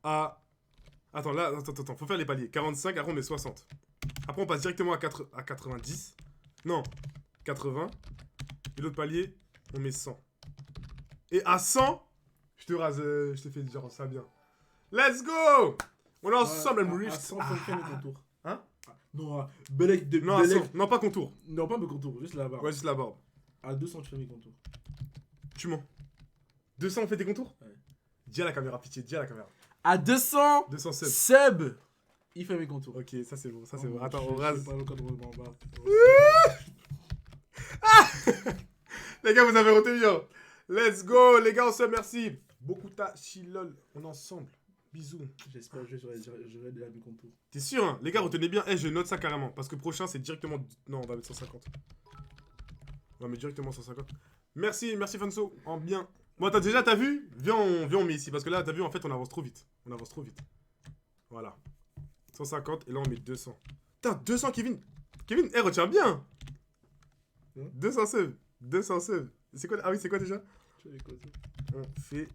là, attends, faut faire les paliers. 45, après on met 60. Après, on passe directement à 90. Non, 80. Et l'autre palier, on met 100. Et à 100, je te rase, je te fais genre ça bien. Let's go! On est ensemble, à, elle me à rift. 100, faut faire mes contours. Hein? Non, Belek de Non, à 100. Non, pas contour. Non, pas mes contours, juste la barre. Ouais, juste la barbe. À 200, tu fais mes contours. Tu mens. 200, on fait tes contours? Ouais. Dis à la caméra, pitié, dis à la caméra. À 200 200 subs. sub, il fait mes contours. Ok, ça c'est bon, ça c'est Oh, bon. Attends, je on sais rase. pas le cadre, on va- Les gars, vous avez retenu. Hein. Let's go, les gars, on se remercie. Bokuta, Chilol, on est ensemble. Bisous. J'espère que j'aurai déjà mes contours. T'es sûr, hein? Les gars, retenez bien. Je note ça carrément. Parce que prochain, c'est directement. Non, on va mettre 150. On va mettre directement 150. Merci Fanso. En bien. Bon, t'as vu? Viens, on met ici. Parce que là, t'as vu, en fait, on avance trop vite. Voilà. 150 et là, on met 200. Putain, 200, Kevin. Kevin, retiens bien. 200 subs. 200 subs. C'est quoi? Ah oui, c'est quoi déjà? Tu fais quoi, ça? On fait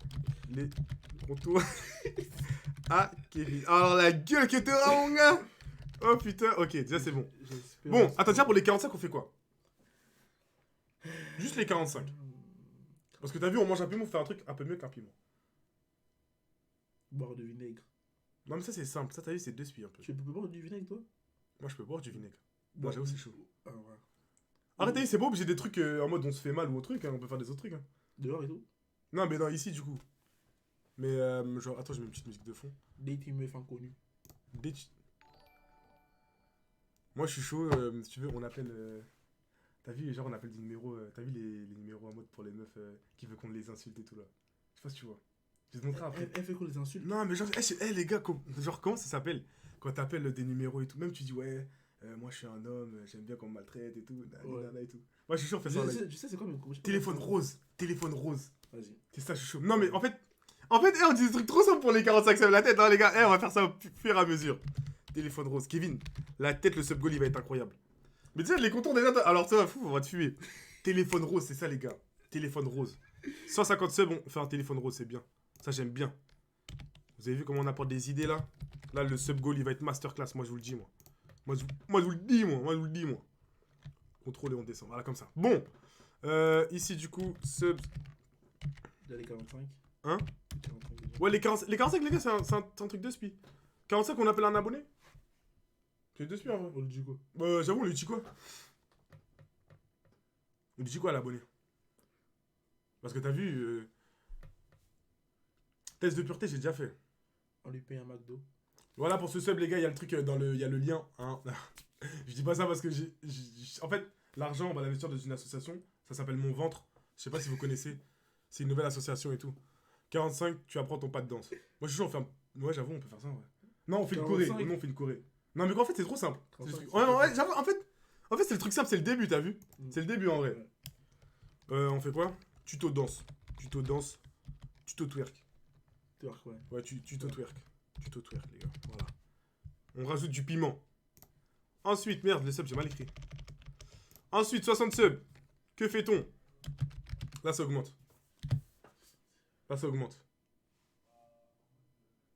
les contours à Kevin. Alors la gueule que t'auras, mon gars. Oh putain, ok, déjà c'est bon. J'espère- Bon, attends, tiens, pour les 45, on fait quoi? Juste les 45. Parce que t'as vu, on mange un piment, on fait un truc un peu mieux qu'un piment. Boire de vinaigre. Non, mais ça, c'est simple. Ça, t'as vu, c'est 2 spies un peu. Tu peux boire du vinaigre, toi? Moi, je peux boire du vinaigre. Moi, j'avoue, c'est chaud. Ah, ouais. Arrête, t'as vu, c'est pas obligé des trucs en mode on se fait mal ou autre truc. Hein. On peut faire des autres trucs. Hein. Dehors et tout. Non, mais non, ici, du coup. Mais, genre, attends, je mets une petite musique de fond. Date une meuf inconnue. Bitch. Moi, je suis chaud. Si tu veux, on appelle. T'as vu, genre, on appelle des numéros. T'as vu les numéros en mode pour les meufs qui veulent qu'on les insulte et tout là. Je sais pas si tu vois. Je vais te montrer après. Elle fait qu'on les insulte. Non, mais genre, les gars, genre, comment ça s'appelle quand t'appelles des numéros et tout. Même tu dis, ouais, moi je suis un homme, j'aime bien qu'on me maltraite et tout. Nanana et tout. Moi, je suis chaud, on fait ça. Je sais, c'est quoi, mais Téléphone rose. Téléphone rose. Vas-y. C'est ça, je suis chaud. Non, mais en fait, on dit des trucs trop simples pour les 45 sèves la tête, hein, les gars. On va faire ça au fur et à mesure. Téléphone rose. Kevin, la tête, le sub goal, il va être incroyable. Mais tu sais, les contours déjà. Alors, ça va fou, on va te fumer. Téléphone rose, c'est ça, les gars. Téléphone rose. 150 subs, on fait un téléphone rose, c'est bien. Ça, j'aime bien. Vous avez vu comment on apporte des idées là? Là, le sub goal, il va être masterclass. Moi, je vous le dis, moi. Moi, je vous le dis, moi. Contrôle et on descend. Voilà, comme ça. Bon. Ici, du coup, subs. Il y a les 45. Hein? 45 déjà. Ouais, les 45, les gars, c'est un truc de spi. 45, on appelle un abonné? C'est de spi, en vrai. On le dit quoi? J'avoue, on lui dit quoi? On lui dit quoi à l'abonné? Parce que t'as vu. Test de pureté, j'ai déjà fait. On lui paye un McDo. Voilà, pour ce sub, les gars, il y a le truc il y a le lien. Hein. Je dis pas ça parce que en fait, l'argent, on va l'investir dans une association. Ça s'appelle Mon Ventre. Je sais pas si vous connaissez. C'est une nouvelle association et tout. 45, tu apprends ton pas de danse. Moi, je suis chaud, on fait un... Ouais, j'avoue, on peut faire ça, ouais. Non, on fait une Corée. 45. Non, on fait une Choré. Non, mais en fait, c'est trop simple. 35, Ouais, non, ouais, j'avoue, en fait, c'est le truc simple, c'est le début, t'as vu? C'est le début, en vrai. Ouais. On fait quoi? Tuto danse. Tuto danse. Tuto twerk. Twerk, ouais. Ouais, tuto twerk. Tuto twerk, les gars. Voilà. On rajoute du piment. Ensuite, merde, les subs, j'ai mal écrit. Ensuite, 60 subs. Que fait-on? Là, ça augmente. Là, ça augmente.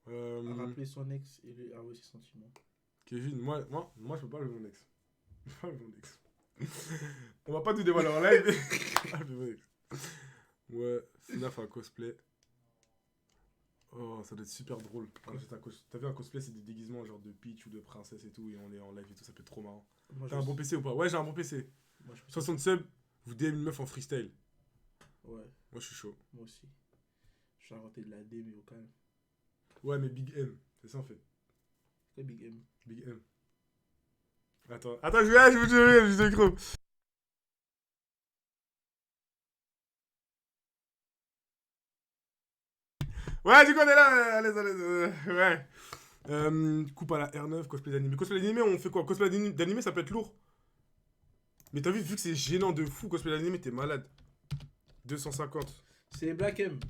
Rappeler son ex et lui avouer ses sentiments. Kevin, moi, je peux pas lever mon ex. Je peux pas lever mon ex. On va pas tout dévoiler en live. Je peux pas lever mon ex. Ouais, FNAF un cosplay. Oh, ça doit être super drôle. T'as vu un cosplay, c'est des déguisements genre de Peach ou de princesse et tout, et on est en live et tout, ça peut être trop marrant. T'as un bon PC ou pas? Ouais, j'ai un bon PC. Moi, je peux 60 subs, vous DM une meuf en freestyle. Ouais, Moi, je suis chaud. moi aussi. Je suis inventé de la D, mais au calme. Ouais, mais Big M, c'est ça en fait. C'est Big M. Big M. Attends, je vous dis le micro. Ouais, du coup, on est là, allez, ouais. Coupe à la R9, cosplay d'animé. Cosplay d'animé, on fait quoi? Cosplay d'animé, ça peut être lourd. Mais t'as vu que c'est gênant de fou, cosplay d'animé, t'es malade. 250. C'est Black M.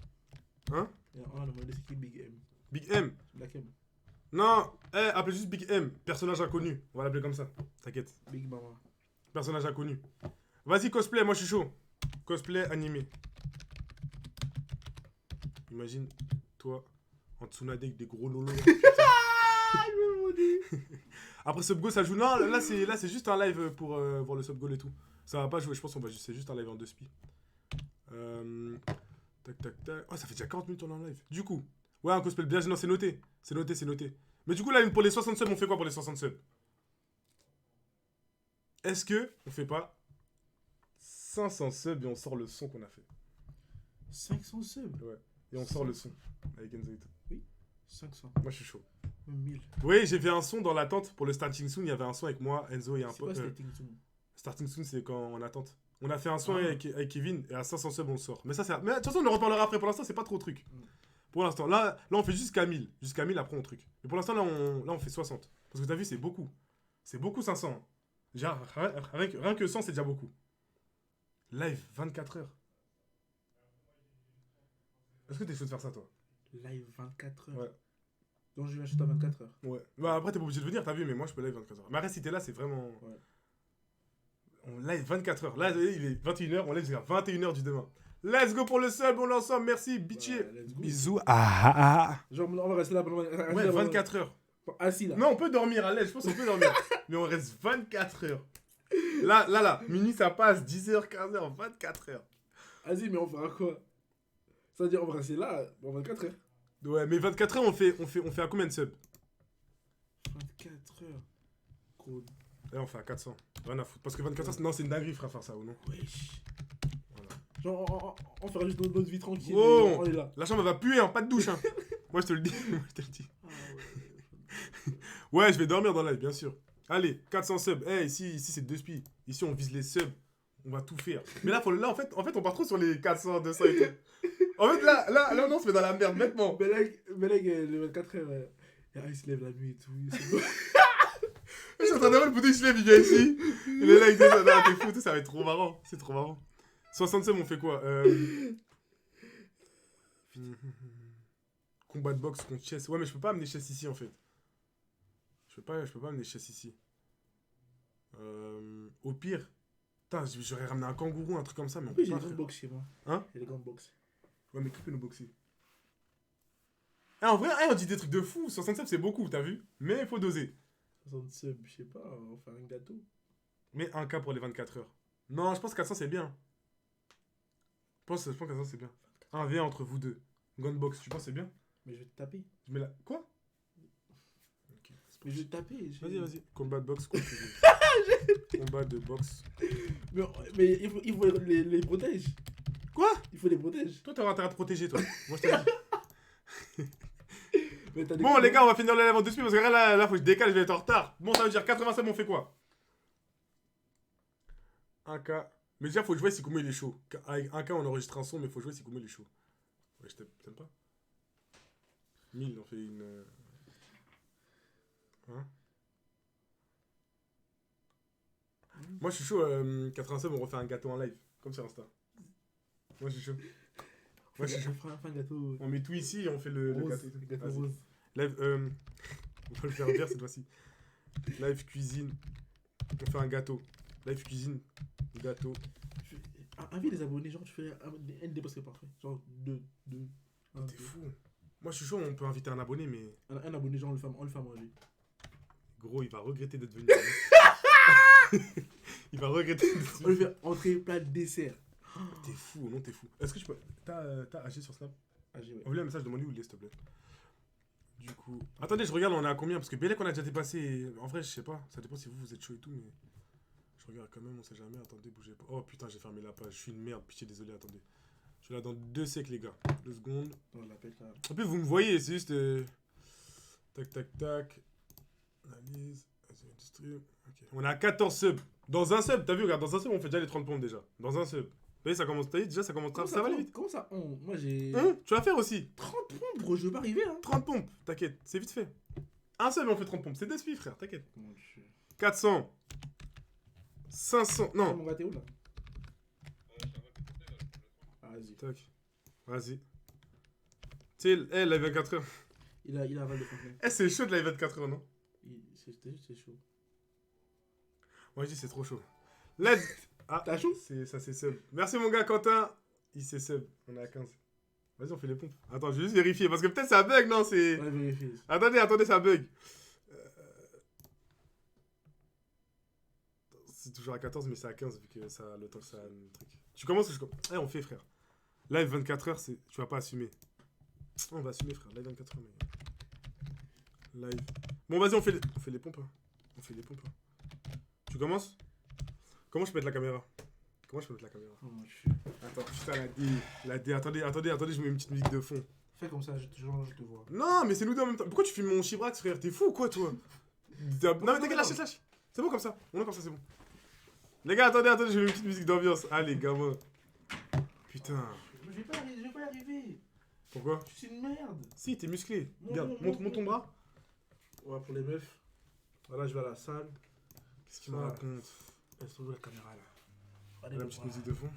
Hein? Il y a un, demandé c'est qui Big M. Big M. Black M. Non, appelez juste Big M. Personnage inconnu. On va l'appeler comme ça. T'inquiète. Big Mama. Personnage inconnu. Vas-y, cosplay, moi je suis chaud. Cosplay animé. Imagine, toi, en Tsunade avec des gros lolos. Après Subgo, ça joue. Non, là c'est juste un live pour voir le Subgo et tout. Ça va pas jouer, je pense c'est juste un live en 2 spi. Tac. Oh, ça fait déjà 40 minutes on est en live. Du coup, ouais, un cosplay bien gênant, c'est noté. C'est noté. Mais du coup, là, pour les 60 subs, on fait quoi pour les 60 subs? Est-ce que on fait pas 500 subs et on sort le son qu'on a fait? 500 subs. Ouais. Et on sort le son avec Enzo et tout. Oui, 500. Moi, je suis chaud. Même 1000. Oui, j'ai fait un son dans l'attente pour le Starting Soon. Il y avait un son avec moi, Enzo et un C'est quoi pote. Starting Soon? Starting Soon, c'est quand on attente. On a fait un son avec Kevin et à 500 subs, on le sort. Mais ça, c'est. Mais de toute façon, on en reparlera après. Pour l'instant, c'est pas trop truc. Pour l'instant, là, on fait jusqu'à 1000. Jusqu'à 1000, après, on truc. Mais pour l'instant, là, on fait 60. Parce que t'as vu, c'est beaucoup. C'est beaucoup 500. Hein. Déjà, rien que 100, c'est déjà beaucoup. Live, 24 heures. Est-ce que t'es chaud de faire ça, toi? Live 24 heures. Ouais. Donc je viens chez toi 24 heures. Ouais. Bah après, t'es pas obligé de venir, t'as vu, mais moi, je peux live 24 heures. Mais après, si t'es là, c'est vraiment... Ouais. On live 24 heures. Là, il est 21h, on live jusqu'à 21h du demain. Let's go pour le sub, on l'ensemble, merci, bitché. Ouais, let's go. Bisous. Genre, on va rester là pendant... Ouais, 24 heures. Assis là. Non, on peut dormir à l'aise, je pense qu'on peut dormir. Mais on reste 24 heures. Là, minuit ça passe, 10h, 15h, 24 heures. Vas-y, mais on fera quoi? C'est-à-dire, on va rester là pendant 24 heures. Ouais, mais 24 heures, on fait à combien de subs? 24 heures. Gros. Là, on fait à 400. Rien à foutre. Parce que 24 heures, non, c'est une dinguerie, frère, faire ça, ou non? Wesh. Voilà. Genre, on fera juste notre vie tranquille. Oh, et on est là. la chambre, elle va puer, hein, pas de douche, hein. Moi, je te le dis. Moi, je te le dis. Ah Ouais, je vais dormir dans live, bien sûr. Allez, 400 subs. Eh, ici c'est 2 spies. Ici, on vise les subs. On va tout faire. Mais là, en fait, on part trop sur les 400, 200 et tout. En fait, là, non, on se met dans la merde, bêtement. Beleg, le 24 heures, il se lève la nuit et tout. Je suis en train de voir le poteau, il se lève, il vient ici. Il est là, il dit ça, non, t'es fou, tout ça va être trop marrant. C'est trop marrant. 60 subs, on fait quoi Combat de boxe contre chess. Ouais, mais je peux pas amener chess ici, en fait. Je peux pas amener chess ici. Au pire, putain, j'aurais ramené un kangourou, un truc comme ça, mais on En plus, peut j'ai pas. les grandes box chez moi. Hein? J'ai les grandes box. Ouais, mais qui peut nous boxer? En vrai, on dit des trucs de fou. 67, c'est beaucoup, t'as vu? Mais il faut doser. 60 subs, je sais pas, on va faire un gâteau. Mais 1K pour les 24 heures. Non, je pense que 400, c'est bien. Je pense que 400, c'est bien. 1v entre vous deux. Gunbox, tu penses que c'est bien? Mais je vais te taper. Je mets la. Quoi? Ok. Mais je vais te taper. Vas-y. Combat de boxe contre combat de boxe. Mais il faut les protèges. Quoi? Il faut les protèges. Toi, t'as intérêt à te protéger, toi. Moi, je t'ai dit. Mais t'as des Bon, les gars, on va finir le live en 2 minutes parce que là, faut que je décale, je vais être en retard. Bon, ça veut dire 87, on fait quoi? 1K. Mais déjà, faut que je vois si Koumé il est chaud. Avec 1K, on enregistre un son, mais faut jouer si Koumé il est chaud. Ouais, je t'aime pas? 1000, on fait une. Hein? Moi, je suis chaud. 87, on refait un gâteau en live, comme sur Insta. Moi, je suis chaud. Moi, je suis chaud. On fera un gâteau On met tout ici et on fait le rose. gâteau. Gâteau Vas-y. rose. Live, on va le faire vert cette fois-ci. Live cuisine. On fait un gâteau. Live cuisine. Gâteau. Invite les abonnés, genre tu fais un ND parce que parfait. Genre 2. T'es fou. Moi je suis chaud, on peut inviter un abonné, mais. Un abonné, genre on le fait à manger. Gros, il va regretter d'être venu. Il va regretter d'être On le venu. fait entrée, plat, dessert. T'es fou, non, t'es fou. Est-ce que tu peux. T'as agi sur Snap? Ouais. Envoie un message, demande-lui où il est, s'il te plaît. Du coup. Attendez, je regarde, on est à combien? Parce que Bélec, on a déjà dépassé. En vrai, je sais pas. Ça dépend si vous êtes chaud et tout, mais. Je regarde quand même, on sait jamais. Attendez, bougez pas. Oh putain, j'ai fermé la page. Je suis une merde. Pitié, désolé, attendez. Je suis là dans 2 siècles, les gars. 2 secondes. On l'appelle ça. En plus, vous me voyez, c'est juste. Tac. Analyse. Industrie. Ok. On est à 14 subs. Dans un sub, t'as vu, regarde, dans un sub, on fait déjà les 30 pompes déjà. Dans un sub. Vous voyez, ça commence. T'as vu, déjà, ça commence. Ça va aller vite. Comment ça Moi j'ai. Tu vas faire aussi. 30 pompes, gros, je veux pas arriver, hein. 30 pompes, t'inquiète, c'est vite fait. Un seul, on fait 30 pompes. C'est des spies, frère, t'inquiète. Mon Dieu. 400. 500. Ah, Non. mon gâteau là. Vas-y. Tac. Vas-y. Tu sais, la 24 heures. Il a avalé le contenu. C'est chaud de la 24 heures, non? C'est chaud. Moi, je dis, c'est trop chaud. Let's. Ah, T'as chaud? ça, c'est sub. Merci, mon gars, Quentin. Il s'est sub. On est à 15. Vas-y, on fait les pompes. Attends, je vais juste vérifier. Parce que peut-être ça bug, non? C'est. Ouais, vérifie. Attendez, ça bug. C'est toujours à 14, mais c'est à 15 vu que ça, le temps que ça a un truc. Tu commences ou je commence? On fait, frère. Live 24 heures, tu vas pas assumer. On va assumer, frère. Live 24 heures, mais. Live. Bon, vas-y, on fait les pompes. Hein. On fait les pompes. Hein. Tu commences? Comment je peux mettre la caméra? Oh, mon Dieu. Attends, putain, la D. Attendez, je mets une petite musique de fond. Fais comme ça, je te vois. Non, mais c'est nous deux en même temps. Pourquoi tu filmes mon chibrax, frère? T'es fou ou quoi, toi? Non, mais t'inquiète, lâche. C'est bon comme ça. On est comme ça, c'est bon. Les gars, attendez, je mets une petite musique d'ambiance. Allez, gamin. Putain. Je vais pas y arriver. Pourquoi? Je suis une merde. Si, t'es musclé. Non, Regarde, non, montre non. ton bras. Ouais, pour les meufs. Voilà, je vais à la salle. Qu'est-ce qu'il me raconte? Elle se trouve la caméra là. Allez, la petite musique de fond.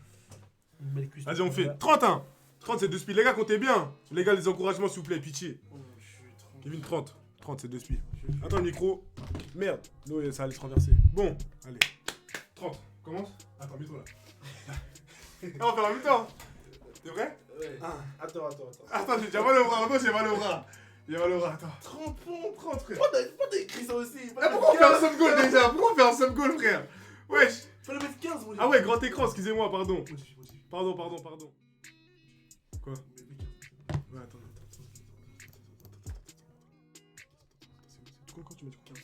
Une belle cuisse. Vas-y, on fait 31. 30, c'est 2 spies. Les gars, comptez bien. Les gars, les encouragements, s'il vous plaît, pitié. Oh, je suis trop. Kevin, 30. 30, c'est 2 spies. Attends, le micro. Merde. L'eau, ça allait se renverser. Bon, allez. 30. Commence. Attends, mets-toi là. On va faire en même temps. T'es vrai? Ouais. Ah. Attends. Attends, j'ai mal au bras. Attends, j'ai mal au bras. Attends. 30 pompes. 30, frère. Pourquoi t'as écrit ça aussi? Eh, pourquoi on fait un sub goal déjà? Pourquoi on fait un sub goal, frère? Wesh. Fallait mettre 15, moi. Ah ouais, grand écran, excusez-moi, pardon. Modifie. Pardon. Quoi? Mais 15. Ouais, attends. Quand tu mets du 15.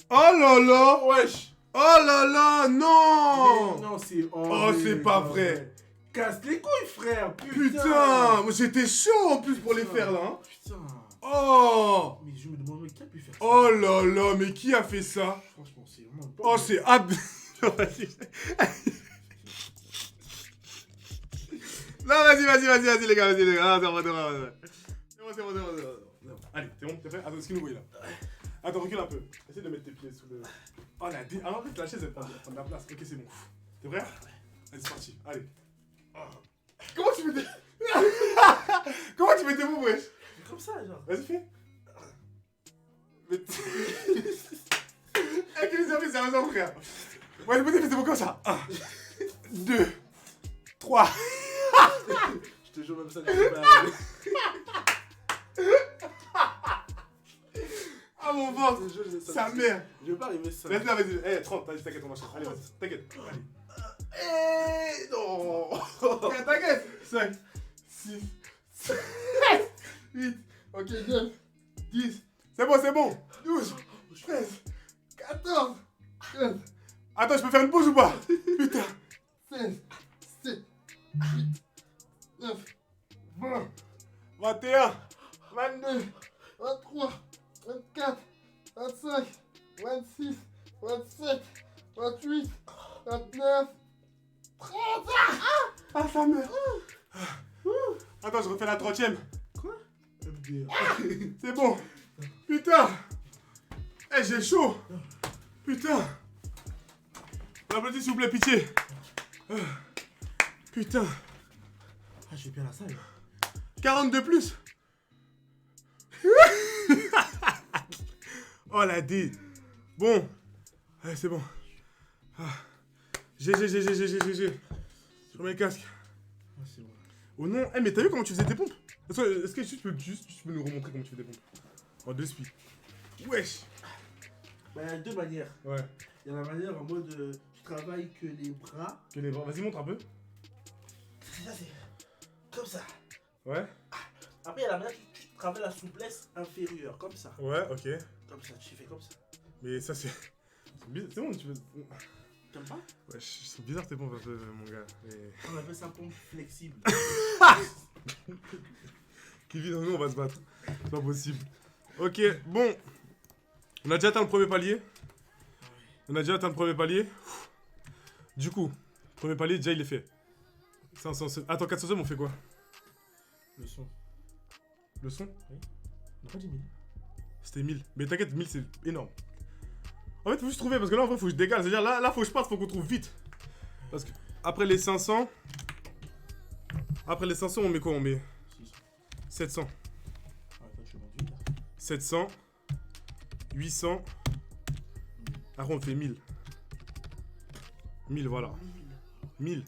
Oh là là. Wesh. Oh là là, non. Mais non, c'est... Oh, c'est pas vrai. Casse les couilles, frère. Putain, moi j'étais chaud en plus pour les faire là. Hein. Putain. Oh. Mais je me demande qui a pu faire ça. Oh là là, mais qui a fait ça? Franchement, c'est vraiment... Oh, c'est ab... Vas-y. Non, vas-y, les gars, vas-y, les gars. Ah, c'est bon. Allez, c'est bon, t'es prêt? Attends, ce qu'il nous voit là. Attends, recule un peu. Essaye de mettre tes pieds sous le... Oh, la dé... Ah, en fait, la chaise, elle prend de la place. Ok, c'est bon. T'es prêt? Allez, c'est parti. Allez. Oh. Comment tu mets tes... Comment tu mets tes mots, wesh? Comme ça, genre. Vas-y, fais. Mais... Eh, qu'est-ce que ça fait, c'est raison, frère. Ouais, je fais des mots comme ça. 1, 2, 3. Je te jure, même ça, je pas arriver. Ah, mon ventre. Je te jure, Sa mère. Je vais pas arriver ça. Vas-y. Eh, 30, vas-y, t'inquiète, on va chercher. Allez, vas-y, t'inquiète. Allez. Eh non. T'inquiète. 5, 6, 7, 8, ok, 9, 10. C'est bon. 12, 13, 14, 15. Attends, je peux faire une pause ou pas? Putain. 16, 17, 18, 9, 20, 21, 22, 23, 24, 25, 26, 27, 28, 29, 30. Ah, ça meurt. Attends, je refais la 30e. Quoi? C'est bon. Putain. Eh, j'ai chaud. Putain. Applaudissez s'il vous plaît, pitié. Putain. Ah, j'ai bien la salle. 42 plus. Oh la D. Bon. Allez, c'est bon. Ah. GG. Je remets le casque. Ah, c'est bon. Oh non. Eh, mais t'as vu comment tu faisais tes pompes? Est-ce que tu peux nous remontrer comment tu fais tes pompes? En 2 speed. Wesh. Bah, il y a deux manières. Ouais. Il y a la manière en mode tu travailles que les bras. Que les bras. Vas-y, montre un peu. Ça, c'est comme ça. Ouais. Après, il y a la manière que tu travailles la souplesse inférieure, comme ça. Ouais, ok. Comme ça, tu fais comme ça. Mais ça, c'est. C'est bon, tu veux. T'aimes pas? Ouais, c'est bizarre tes pompes un peu, mon gars. Mais... On appelle ça pompe flexible. Kevin, nous, on va se battre. C'est pas possible. Ok, bon. On a déjà atteint le premier palier. Du coup, premier palier, déjà, il est fait. 500... Attends, 400 on fait quoi? Le son. Le son? Oui. On n'a pas dit 1000. C'était 1000. Mais t'inquiète, 1000, c'est énorme. En fait, faut juste trouver, parce que là, en vrai, faut que je décale. C'est-à-dire, là, faut que je parte, faut qu'on trouve vite. Parce que, après les 500... on met quoi? On met 700. Ah, toi, tu m'as dit là. 700. 800. Après, on fait 1000. 1000, voilà. 1000.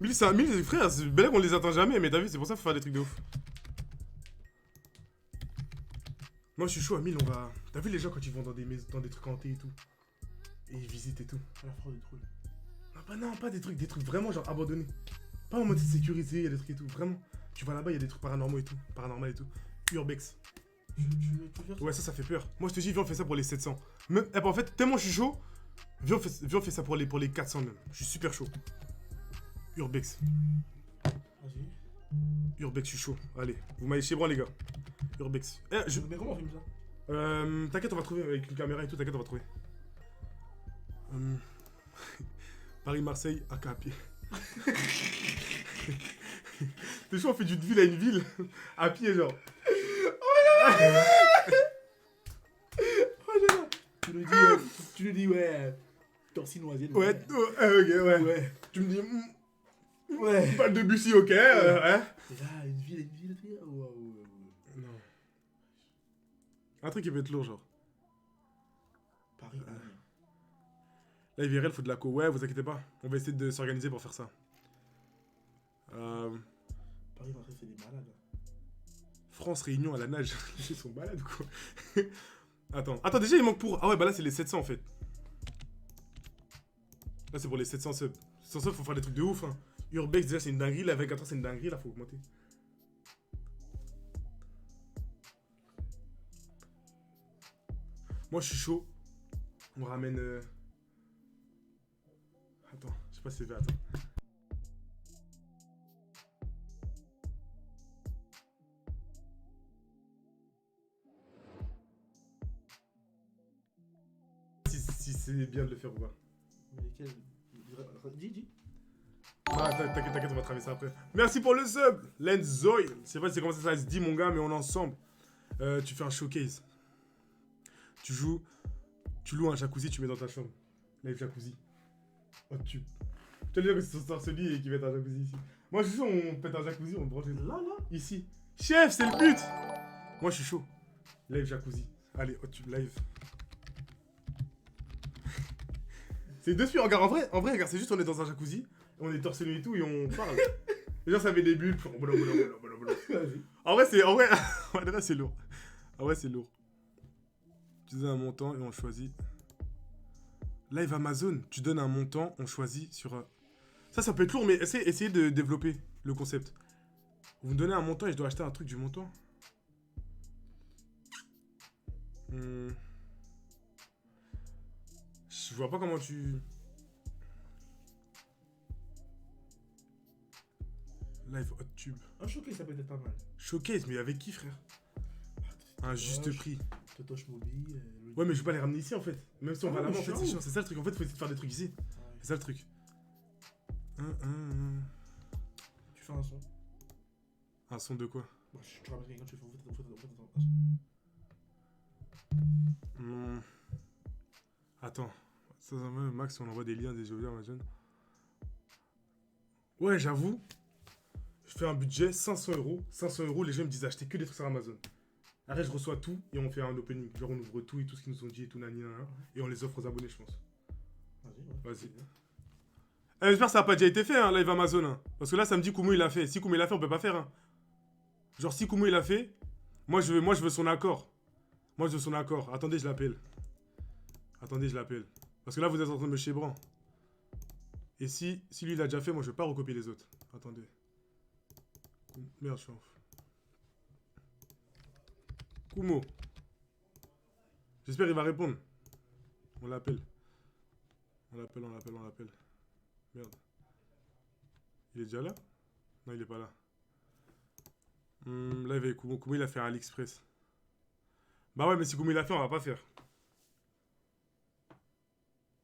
1000, c'est 1000, frère, c'est bel qu'on les atteint jamais, mais t'as vu, c'est pour ça qu'il faut faire des trucs de ouf. Moi, je suis chaud à 1000, on va... T'as vu les gens quand ils vont dans des maisons, dans des trucs hantés et tout? Et ils visitent et tout. À la fraude des trucs. Non, pas des trucs vraiment genre abandonnés. Pas en mode sécurisé, il y a des trucs et tout, vraiment. Tu vas là-bas, il y a des trucs paranormaux et tout. Urbex. Tu veux faire ça? Ouais, ça fait peur. Moi, je te dis, viens, on fait ça pour les 700. Même, en fait, tellement je suis chaud, viens, on fait ça pour les 400 même. Je suis super chaud. Urbex. Vas-y. Urbex, je suis chaud. Allez, vous m'avez chez les gars. Urbex. Eh, Mais comment on filme ça? t'inquiète, on va trouver avec une caméra et tout, t'inquiète, on va trouver. Paris-Marseille, à pied. T'es chaud, on fait d'une ville à une ville, à pied, genre. Tu nous dis, ouais, torsinoisienne. Ouais, ok, ouais. Tu me dis, Ouais. pas de Debussy, ok, hein. Et là, une ville, waouh. Non. Un truc qui peut être lourd, genre. Paris, Là, IVRL, faut de la co. Ouais, vous inquiétez pas. On va essayer de s'organiser pour faire ça. Paris, Marseille, c'est des malades. France, Réunion à la nage. Ils sont malades, quoi. Attends, déjà, il manque pour... Ah ouais, bah là, c'est les 700, en fait. Là, c'est pour les 700 subs. 700 subs, faut faire des trucs de ouf, hein. Urbex, déjà, c'est une dinguerie. La 24 heures, c'est une dinguerie. Là, faut augmenter. Moi, je suis chaud. On ramène... Attends, je sais pas si c'est fait, attends. Si c'est bien de le faire ou pas. Mais lesquels? Dis. Ah, t'inquiète, on va travailler ça après. Merci pour le sub, Lenzoy. Je sais pas si c'est comment ça se dit, mon gars, mais on est ensemble. Tu fais un showcase. Tu loues un jacuzzi, tu mets dans ta chambre. Live jacuzzi. Oh, tu vas dire que c'est sur ce lit et qu'il met un jacuzzi ici. Moi, je suis chaud, on pète un jacuzzi, on le branche là, ici. Chef, c'est le but. Moi, je suis chaud. Live jacuzzi. Allez, oh, tu live. C'est deux spies. Regarde, en vrai, regarde, c'est juste on est dans un jacuzzi, on est torse nu et tout et on parle. Les gens, ça fait des bulles. En vrai, c'est lourd. En vrai, c'est lourd. Tu donnes un montant et on choisit. Live Amazon, tu donnes un montant, on choisit sur un... Ça peut être lourd, mais essayez de développer le concept. Vous me donnez un montant et je dois acheter un truc du montant. Je vois pas comment tu... Live Hot Tube. Un showcase, ça peut être pas mal. Showcase, mais avec qui, frère? Un juste prix. Totoche Mobile. Ouais, mais je vais pas les ramener ici en fait. Même si on va Ah, là-bas, en mais fait, je c'est suis chiant. C'est ça le truc. En fait, faut essayer de faire des trucs ici. C'est ça le truc. Tu fais un son. Un son de quoi? Bah, tu ramènes quelqu'un, tu fais Attends. Ça, Max, on envoie des liens des jeux Amazon. Ouais, j'avoue. Je fais un budget 500 €. 500 €, les gens me disent acheter que des trucs sur Amazon. Après, je reçois tout et on fait un opening. Genre, on ouvre tout et tout ce qu'ils nous ont dit et tout, nani, nana, et on les offre aux abonnés, je pense. Vas-y. J'espère que ça n'a pas déjà été fait, hein, live Amazon. Hein. Parce que là, ça me dit Kumo il l'a fait. Si Kumo il l'a fait, on peut pas faire. Hein. Genre, si Kumo il l'a fait, moi je veux son accord. Moi, je veux son accord. Attendez, je l'appelle. Parce que là, vous êtes en train de me chébran. Et si lui il a déjà fait, moi je vais pas recopier les autres. Attendez. Merde, je suis en... Kumo. J'espère qu'il va répondre. On l'appelle. Merde. Il est déjà là? Non, il est pas là. Là, il va Kumo. Kumo, il a fait un AliExpress. Bah ouais, mais si Kumo il a fait, on va pas faire.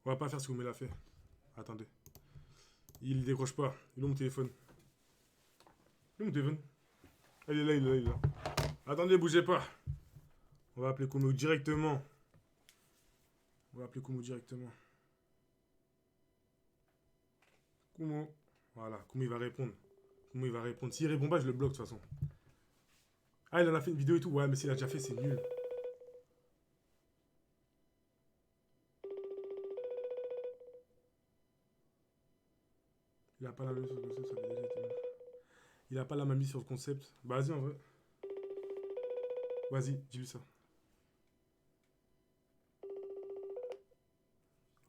On va pas faire ce que Kumo il a fait. Attendez. Il décroche pas. Il est où mon téléphone? Il est là. Attendez, bougez pas. On va appeler Kumo directement. Kumo. Voilà, Kumo il va répondre. S'il répond pas, je le bloque de toute façon. Ah, il en a fait une vidéo et tout. Ouais, mais s'il a déjà fait, c'est nul. Il a pas la même sur le concept, ça avait déjà été... Il a pas la même mise sur le concept. Bah, vas-y, en vrai. Vas-y, dis-lui ça.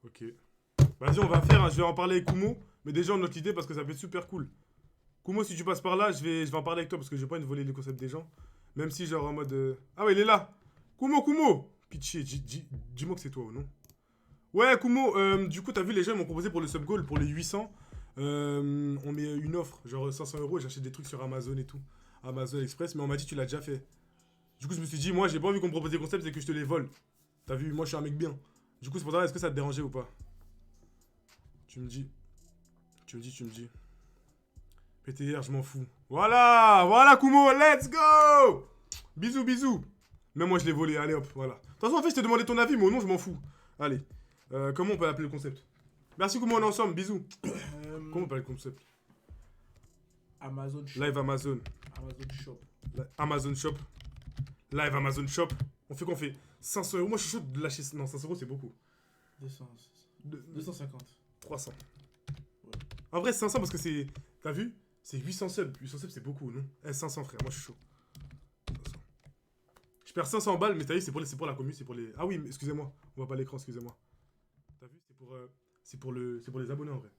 Ok. Vas-y, on va faire, hein. Je vais en parler avec Kumo. Mais déjà, on note l'idée parce que ça peut être super cool. Kumo, si tu passes par là, je vais en parler avec toi parce que j'ai pas envie de voler les concepts des gens. Même si, genre, en mode... Ah ouais, il est là. Kumo. Pitié, dis-moi que c'est toi ou non? Ouais, Kumo, du coup, t'as vu, les gens m'ont proposé pour le sub goal, pour les 800. On met une offre, genre 500 € et j'achète des trucs sur Amazon et tout. Amazon Express, mais on m'a dit que tu l'as déjà fait. Du coup, je me suis dit, moi, j'ai pas envie qu'on me propose des concepts et que je te les vole. T'as vu, moi, je suis un mec bien. Du coup, c'est pour ça, est-ce que ça te dérangeait ou pas? Tu me dis. PTR, je m'en fous. Voilà, Kumo, let's go! Bisous. Même moi, je l'ai volé, allez hop, voilà. De toute façon, en fait, je t'ai demandé ton avis, mais au nom, je m'en fous. Allez. Comment on peut appeler le concept? Merci, Kumo, on est ensemble, bisous. Comment on peut appeler le concept? Amazon Shop. Live Amazon. Amazon Shop. Live Amazon Shop. On fait qu'on fait 500 €. Moi, je suis chaud de lâcher. Non, 500 €, c'est beaucoup. 250. 300. Ouais. En vrai, 500 parce que c'est... T'as vu? C'est 800 subs. 800 subs, c'est beaucoup, non? 500, frère. Moi, je suis chaud. 500. Je perds 500 balles, mais t'as vu, c'est pour la commu, c'est pour les... Ah oui, mais excusez-moi. On voit pas l'écran, excusez-moi. T'as vu? C'est pour les abonnés, en vrai.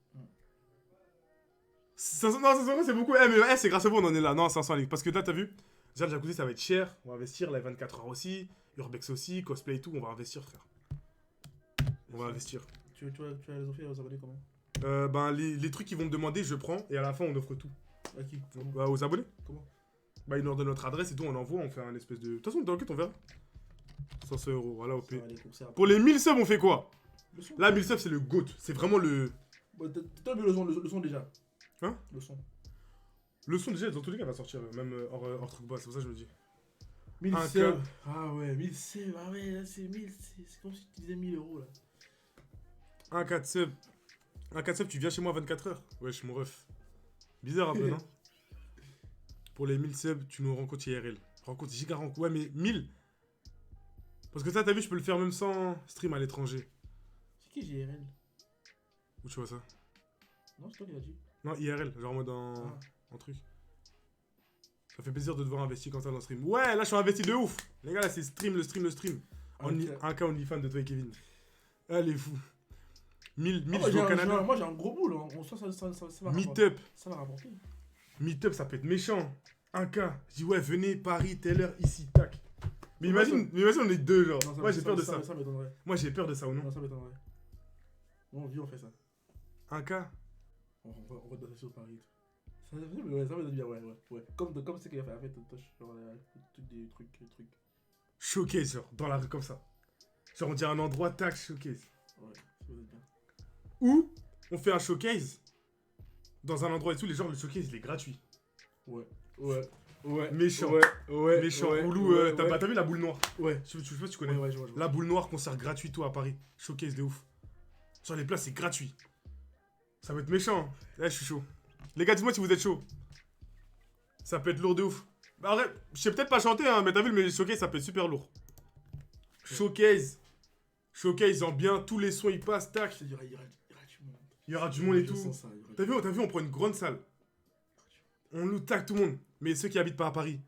500, non, 500 €, c'est beaucoup. Mais c'est grâce à vous, on en est là. Non, 500, allez. Parce que là, t'as vu? Déjà, le jacuzzi, ça va être cher. On va investir. La 24 heures aussi. Urbex aussi, cosplay et tout, on va investir, frère. On va investir. Tu vas les offrir aux abonnés comment? Ben, les trucs qu'ils vont me demander, je prends, et à la fin, on offre tout. À qui? Comment? Bah, aux abonnés. Comment? Bah, ils nous leur donnent notre adresse et tout, on envoie, on fait un espèce de... De toute façon, dans le on verra. 500 €, voilà, OP. Ça va aller pour ça. Pour les 1000 subs, on fait quoi? Le son. Là, 1000 subs, c'est le GOAT. C'est vraiment le... Bon, t'as vu le son déjà? Hein? Le son. Le son, déjà, dans tous les cas, va sortir, même hors truc bas, c'est pour ça que je me dis. 1000 Un subs. club. Ah ouais, 1000 subs. Ah ouais, là c'est 1000. C'est comme si tu disais 1000 € là. Un 4 subs. Un 4 subs, tu viens chez moi 24 heures. Wesh, mon ref. Bizarre un peu, non? Pour les 1000 subs, tu nous rencontres IRL. Rencontre giga rencontre. Ouais, mais 1000. Parce que ça, t'as vu, je peux le faire même sans stream à l'étranger. C'est qui JRL? Où tu vois ça? Non, c'est toi qui l'as dit. Non, IRL, genre en mode Ah. en truc. Ça fait plaisir de te voir investir comme ça dans le stream. Ouais, là, je suis investi de ouf. Les gars, là, c'est stream, le stream. Un cas OnlyFans de toi et Kevin. Allez, fou. 1000 Ah, je vais au Canada. moi j'ai un gros boule. Hein. Ça va rapporter. Meetup. Ça va rapporter. Meetup, ça peut être méchant. Un cas. Je dis, ouais, venez, Paris, telle heure, ici, tac. Mais imagine, on est deux, genre. Non, Moi, j'ai peur de ça. Ça m'étonnerait. Moi, j'ai peur de ça ou non? Non, ça m'étonnerait. Bon, viens, on fait ça. Un cas. On va danser sur Paris. Ça va être bien, ouais. Comme c'est qu'il a fait avec Tosh. Genre, des trucs. Showcase, genre, dans la rue comme ça. Genre, on dit un endroit, tac, showcase. Ouais, ça va être bien. Ou, on fait un showcase dans un endroit et tout, les gens, le showcase, il est gratuit. Ouais. Méchant. Ouais. Méchant. Ouais, Boulou, ouais, t'as vu la boule noire? Ouais. Je sais pas si tu connais. Ouais, je vois. La boule noire, concert gratuit, tout à Paris. Showcase de ouf. Sur les places, c'est gratuit. Ça va être méchant. Hein. Là, je suis chaud. Les gars, dis-moi si vous êtes chaud. Ça peut être lourd de ouf. Bah, arrête, je sais peut-être pas chanter, hein, mais t'as vu, le showcase, ça peut être super lourd. Showcase. Showcase en bien, tous les sons, ils passent, tac. Il y aura du monde. Il y aura du monde et Je tout. sens ça, T'as vu, on prend une grande salle. On loue, tac, tout le monde. Mais ceux qui habitent pas à Paris.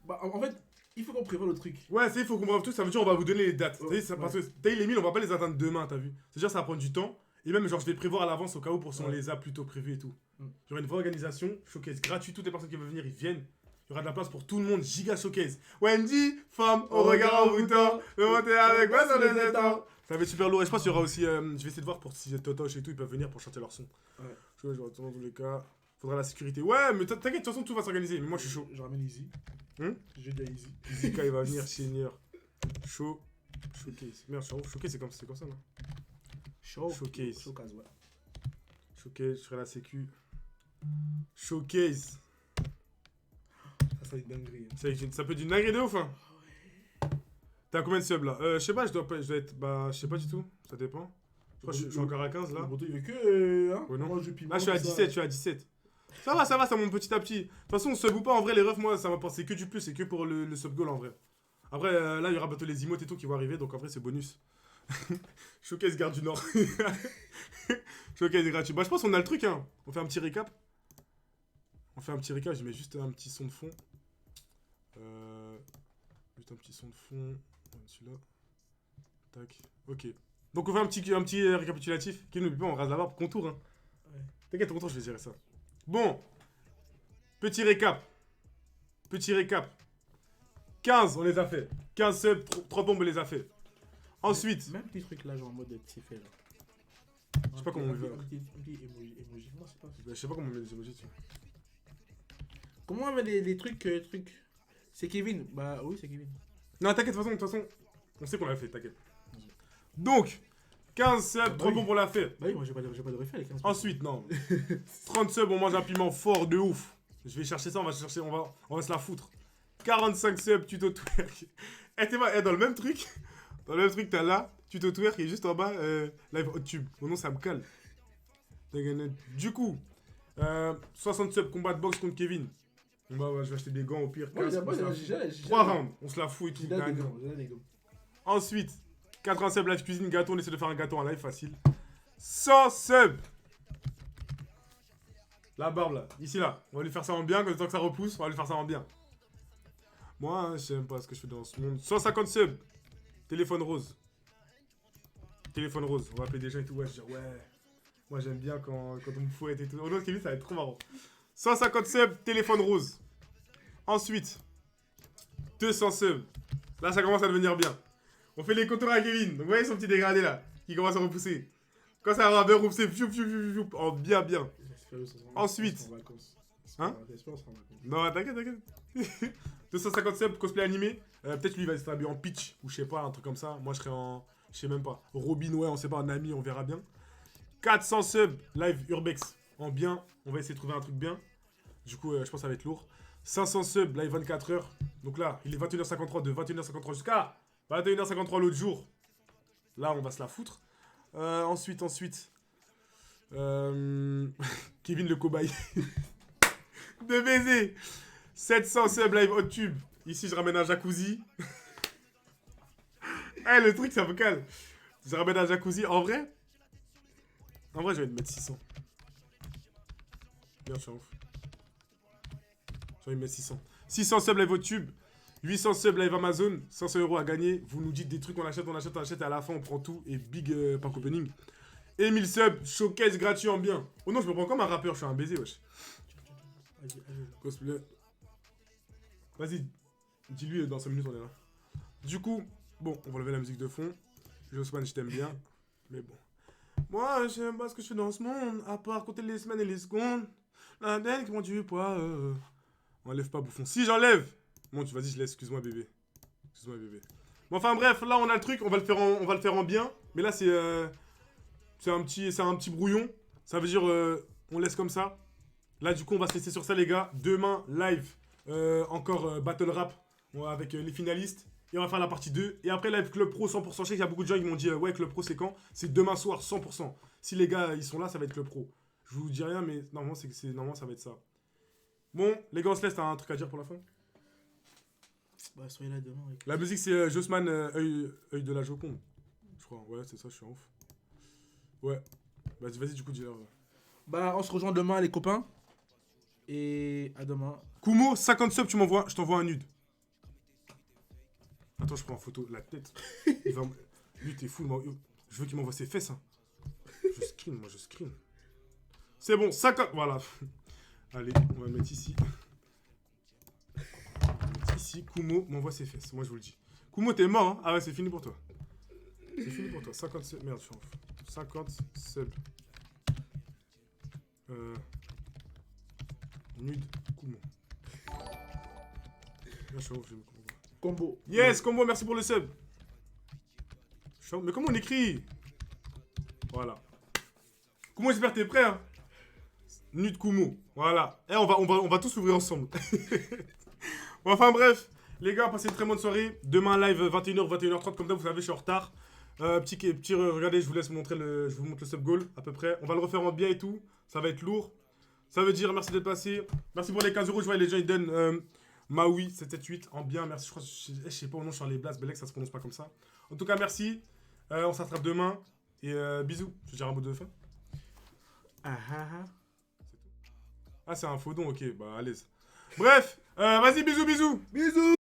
Bah, en fait, il faut qu'on prévoie le truc. Ouais, il faut comprendre tout. Ça veut dire on va vous donner les dates. Ouais, Parce que t'as les 1000, on va pas les atteindre demain, t'as vu. C'est-à-dire ça va prendre du temps. Et même, genre, je vais prévoir à l'avance au cas où pour si on les a plutôt prévus et tout. Il y aura une vraie organisation, showcase gratuit. Toutes les personnes qui veulent venir, ils viennent. Il y aura de la place pour tout le monde, giga showcase. Wendy, femme, au regard envoûtant, le monter avec moi sur les étangs. Ça va être super lourd. Et je pense qu'il y aura aussi. Je vais essayer de voir pour si Totoche et tout, ils peuvent venir pour chanter leur son. Ouais. Je vois, dans tous les cas. Faudra la sécurité. Ouais, mais t'inquiète, de toute façon, tout va s'organiser. Mais moi, je suis chaud. Je ramène Easy. Hum Je dis à Easy. Zika, il va venir, senior. Showcase. Merde, showcase, c'est comme ça, non? Showcase. Showcase, ouais. Showcase, je ferai la sécu. Showcase. Ça va être dinguerie. Ça peut être une dinguerie de ouf, hein. T'as combien de subs là? Je sais pas, je dois être. Bah, je sais pas du tout. Ça dépend. Je crois que je suis encore à 15 là. Le il veut que. Hein, Ouais, non. mange du piment, Là, je suis à tout ça. 17, je suis à 17. Ça va, ça monte petit à petit. De toute façon, on sub ou pas, en vrai, les refs, moi, ça va passer que du plus, c'est que pour le sub goal en vrai. Après, là, il y aura bientôt les emotes et tout qui vont arriver, donc en vrai, c'est bonus. Showcase Gare du Nord. Showcase gratuit. Bah, je pense qu'on a le truc, hein. On fait un petit récap. Je mets juste un petit son de fond. Juste un petit son de fond. Celui-là. Tac. Ok. Donc, on fait un petit récapitulatif. Qui n'oublie pas, on rase la barbe, contour, hein. Ouais. T'inquiète, contour, je vais gérer ça. Bon. Petit récap. 15, on les a fait. 15 subs, 3 bombes, on les a fait. Ensuite. Même petit truc là, genre en mode petit fait là. Je sais pas comment on veut. Un petit emoji. Non, c'est pas. Je sais pas comment on met les emojis dessus. Comment on met les trucs. C'est Kevin. Bah oui, c'est Kevin. Non, t'inquiète, de toute façon, on sait qu'on l'a fait, t'inquiète. Donc, 15 subs, 3 bombes, on l'a fait. Bah oui, moi j'ai pas de refait les 15. Ensuite, non. 30 subs, on mange un piment fort de ouf. Je vais chercher ça, on va se la foutre. 45 subs, tuto twerk. Dans le même truc, t'as là, tuto twerk et juste en bas, live hot tube. Mon nom, ça me cale. Du coup, 60 subs, combat de boxe contre Kevin. Bah ouais, je vais acheter des gants au pire. 3 rounds, on se la fout et tout. J'ai des gants. Ensuite, 80 subs live cuisine, gâteau, on essaie de faire un gâteau en live facile. 100 subs. La barbe là, ici là, on va lui faire ça en bien, quand que ça repousse, on va lui faire ça en bien. Moi, hein, je sais même pas ce que je fais dans ce monde. 150 subs. Téléphone rose. On va appeler des gens et tout, ouais, je dis ouais. Moi j'aime bien quand on me fouette et tout. Oh non, Kevin, ça va être trop marrant. 150 subs, téléphone rose. Ensuite, 200 subs. Là, ça commence à devenir bien. On fait les contours à Kevin. Donc, vous voyez son petit dégradé là, qui commence à repousser. Quand ça va bien repousser, en bien, bien. Ensuite. Hein? Non, t'inquiète. 250 subs, cosplay animé. Peut-être lui, il va se habiller en Peach, ou je sais pas, un truc comme ça. Moi, je serai en. Je sais même pas. Robin, ouais, on sait pas, en ami, on verra bien. 400 subs, live Urbex. En bien, on va essayer de trouver un truc bien. Du coup, je pense que ça va être lourd. 500 subs, live 24 heures. Donc là, il est 21h53, de 21h53 jusqu'à 21h53 l'autre jour. Là, on va se la foutre. Ensuite. Kevin le cobaye. De baiser. 700 subs, live hot tube. Ici, je ramène un jacuzzi. Eh, le truc, c'est vocal. Je ramène un jacuzzi. En vrai, je vais te mettre 600. Bien, je suis en ouf. Je vais mettre 600. 600 subs live YouTube, 800 subs live Amazon, 500 € à gagner. Vous nous dites des trucs, on achète, et à la fin, on prend tout. Et big pack opening. Et 1000 subs, showcase gratuit en bien. Oh non, je me prends comme un rappeur, je suis un baiser, wesh. Cosplay. Vas-y, dis-lui, dans 5 minutes, on est là. Du coup, bon, on va lever la musique de fond. Jossman, je t'aime bien. Mais bon. Moi, j'aime pas ce que je fais dans ce monde, à part compter les semaines et les secondes. La denne qui prend du poids. Enlève pas, bouffon. Si, j'enlève. Bon, tu vas-y, je laisse. Excuse-moi, bébé. Bon, enfin, bref, là, on a le truc. On va le faire en bien. Mais là, c'est un petit brouillon. Ça veut dire, on laisse comme ça. Là, du coup, on va se laisser sur ça, les gars. Demain, live. Encore Battle Rap avec les finalistes. Et on va faire la partie 2. Et après, live Club Pro 100%. Je sais qu'il y a beaucoup de gens qui m'ont dit ouais, Club Pro, c'est quand? C'est demain soir, 100%. Si les gars, ils sont là, ça va être Club Pro. Je vous dis rien, mais normalement, normalement ça va être ça. Bon, les gars, on se laisse. T'as un truc à dire pour la fin? Bah, soyez là demain. La musique, c'est Jossman, œil de la Joconde. Je crois. Ouais, c'est ça, je suis en ouf. Ouais. Vas-y, du coup, dis-leur. Bah, on se rejoint demain, les copains. Et à demain. Kumo, 50 subs, je t'envoie un nude. Attends, je prends en photo la tête. Lui, t'es fou. Je veux qu'il m'envoie ses fesses. Hein. Je screen. C'est bon, 50. Voilà. Allez, on va le mettre ici. Kumo m'envoie ses fesses. Moi, je vous le dis. Kumo, t'es mort. Hein. Ah ouais, c'est fini pour toi. 50 subs. Merde, je suis en ouf. 50 subs. Nude Kumo. Là, je suis en ouf, Combo. Yes, combo, merci pour le sub. Mais comment on écrit? Voilà. Kumo, j'espère que t'es prêt, hein. Nude Kumo. Voilà. Et on va tous l'ouvrir ensemble. Bon, enfin bref, les gars, passez une très bonne soirée. Demain live 21h, 21h30, comme d'hab, vous savez, je suis en retard. Regardez, je vous laisse montre le sub goal à peu près. On va le refaire en bien et tout. Ça va être lourd. Ça veut dire merci d'être passé. Merci pour les 15 €. Je vois les gens ils donnent Maui 778 en bien. Merci. Je sais pas au nom Charles Blas, Belek, ça se prononce pas comme ça. En tout cas, merci. On s'attrape demain. Et bisous. Je vais dire un mot de fin. Ah, c'est un faux don, ok. Bah, à l'aise. Bref, vas-y, bisous. Bisous.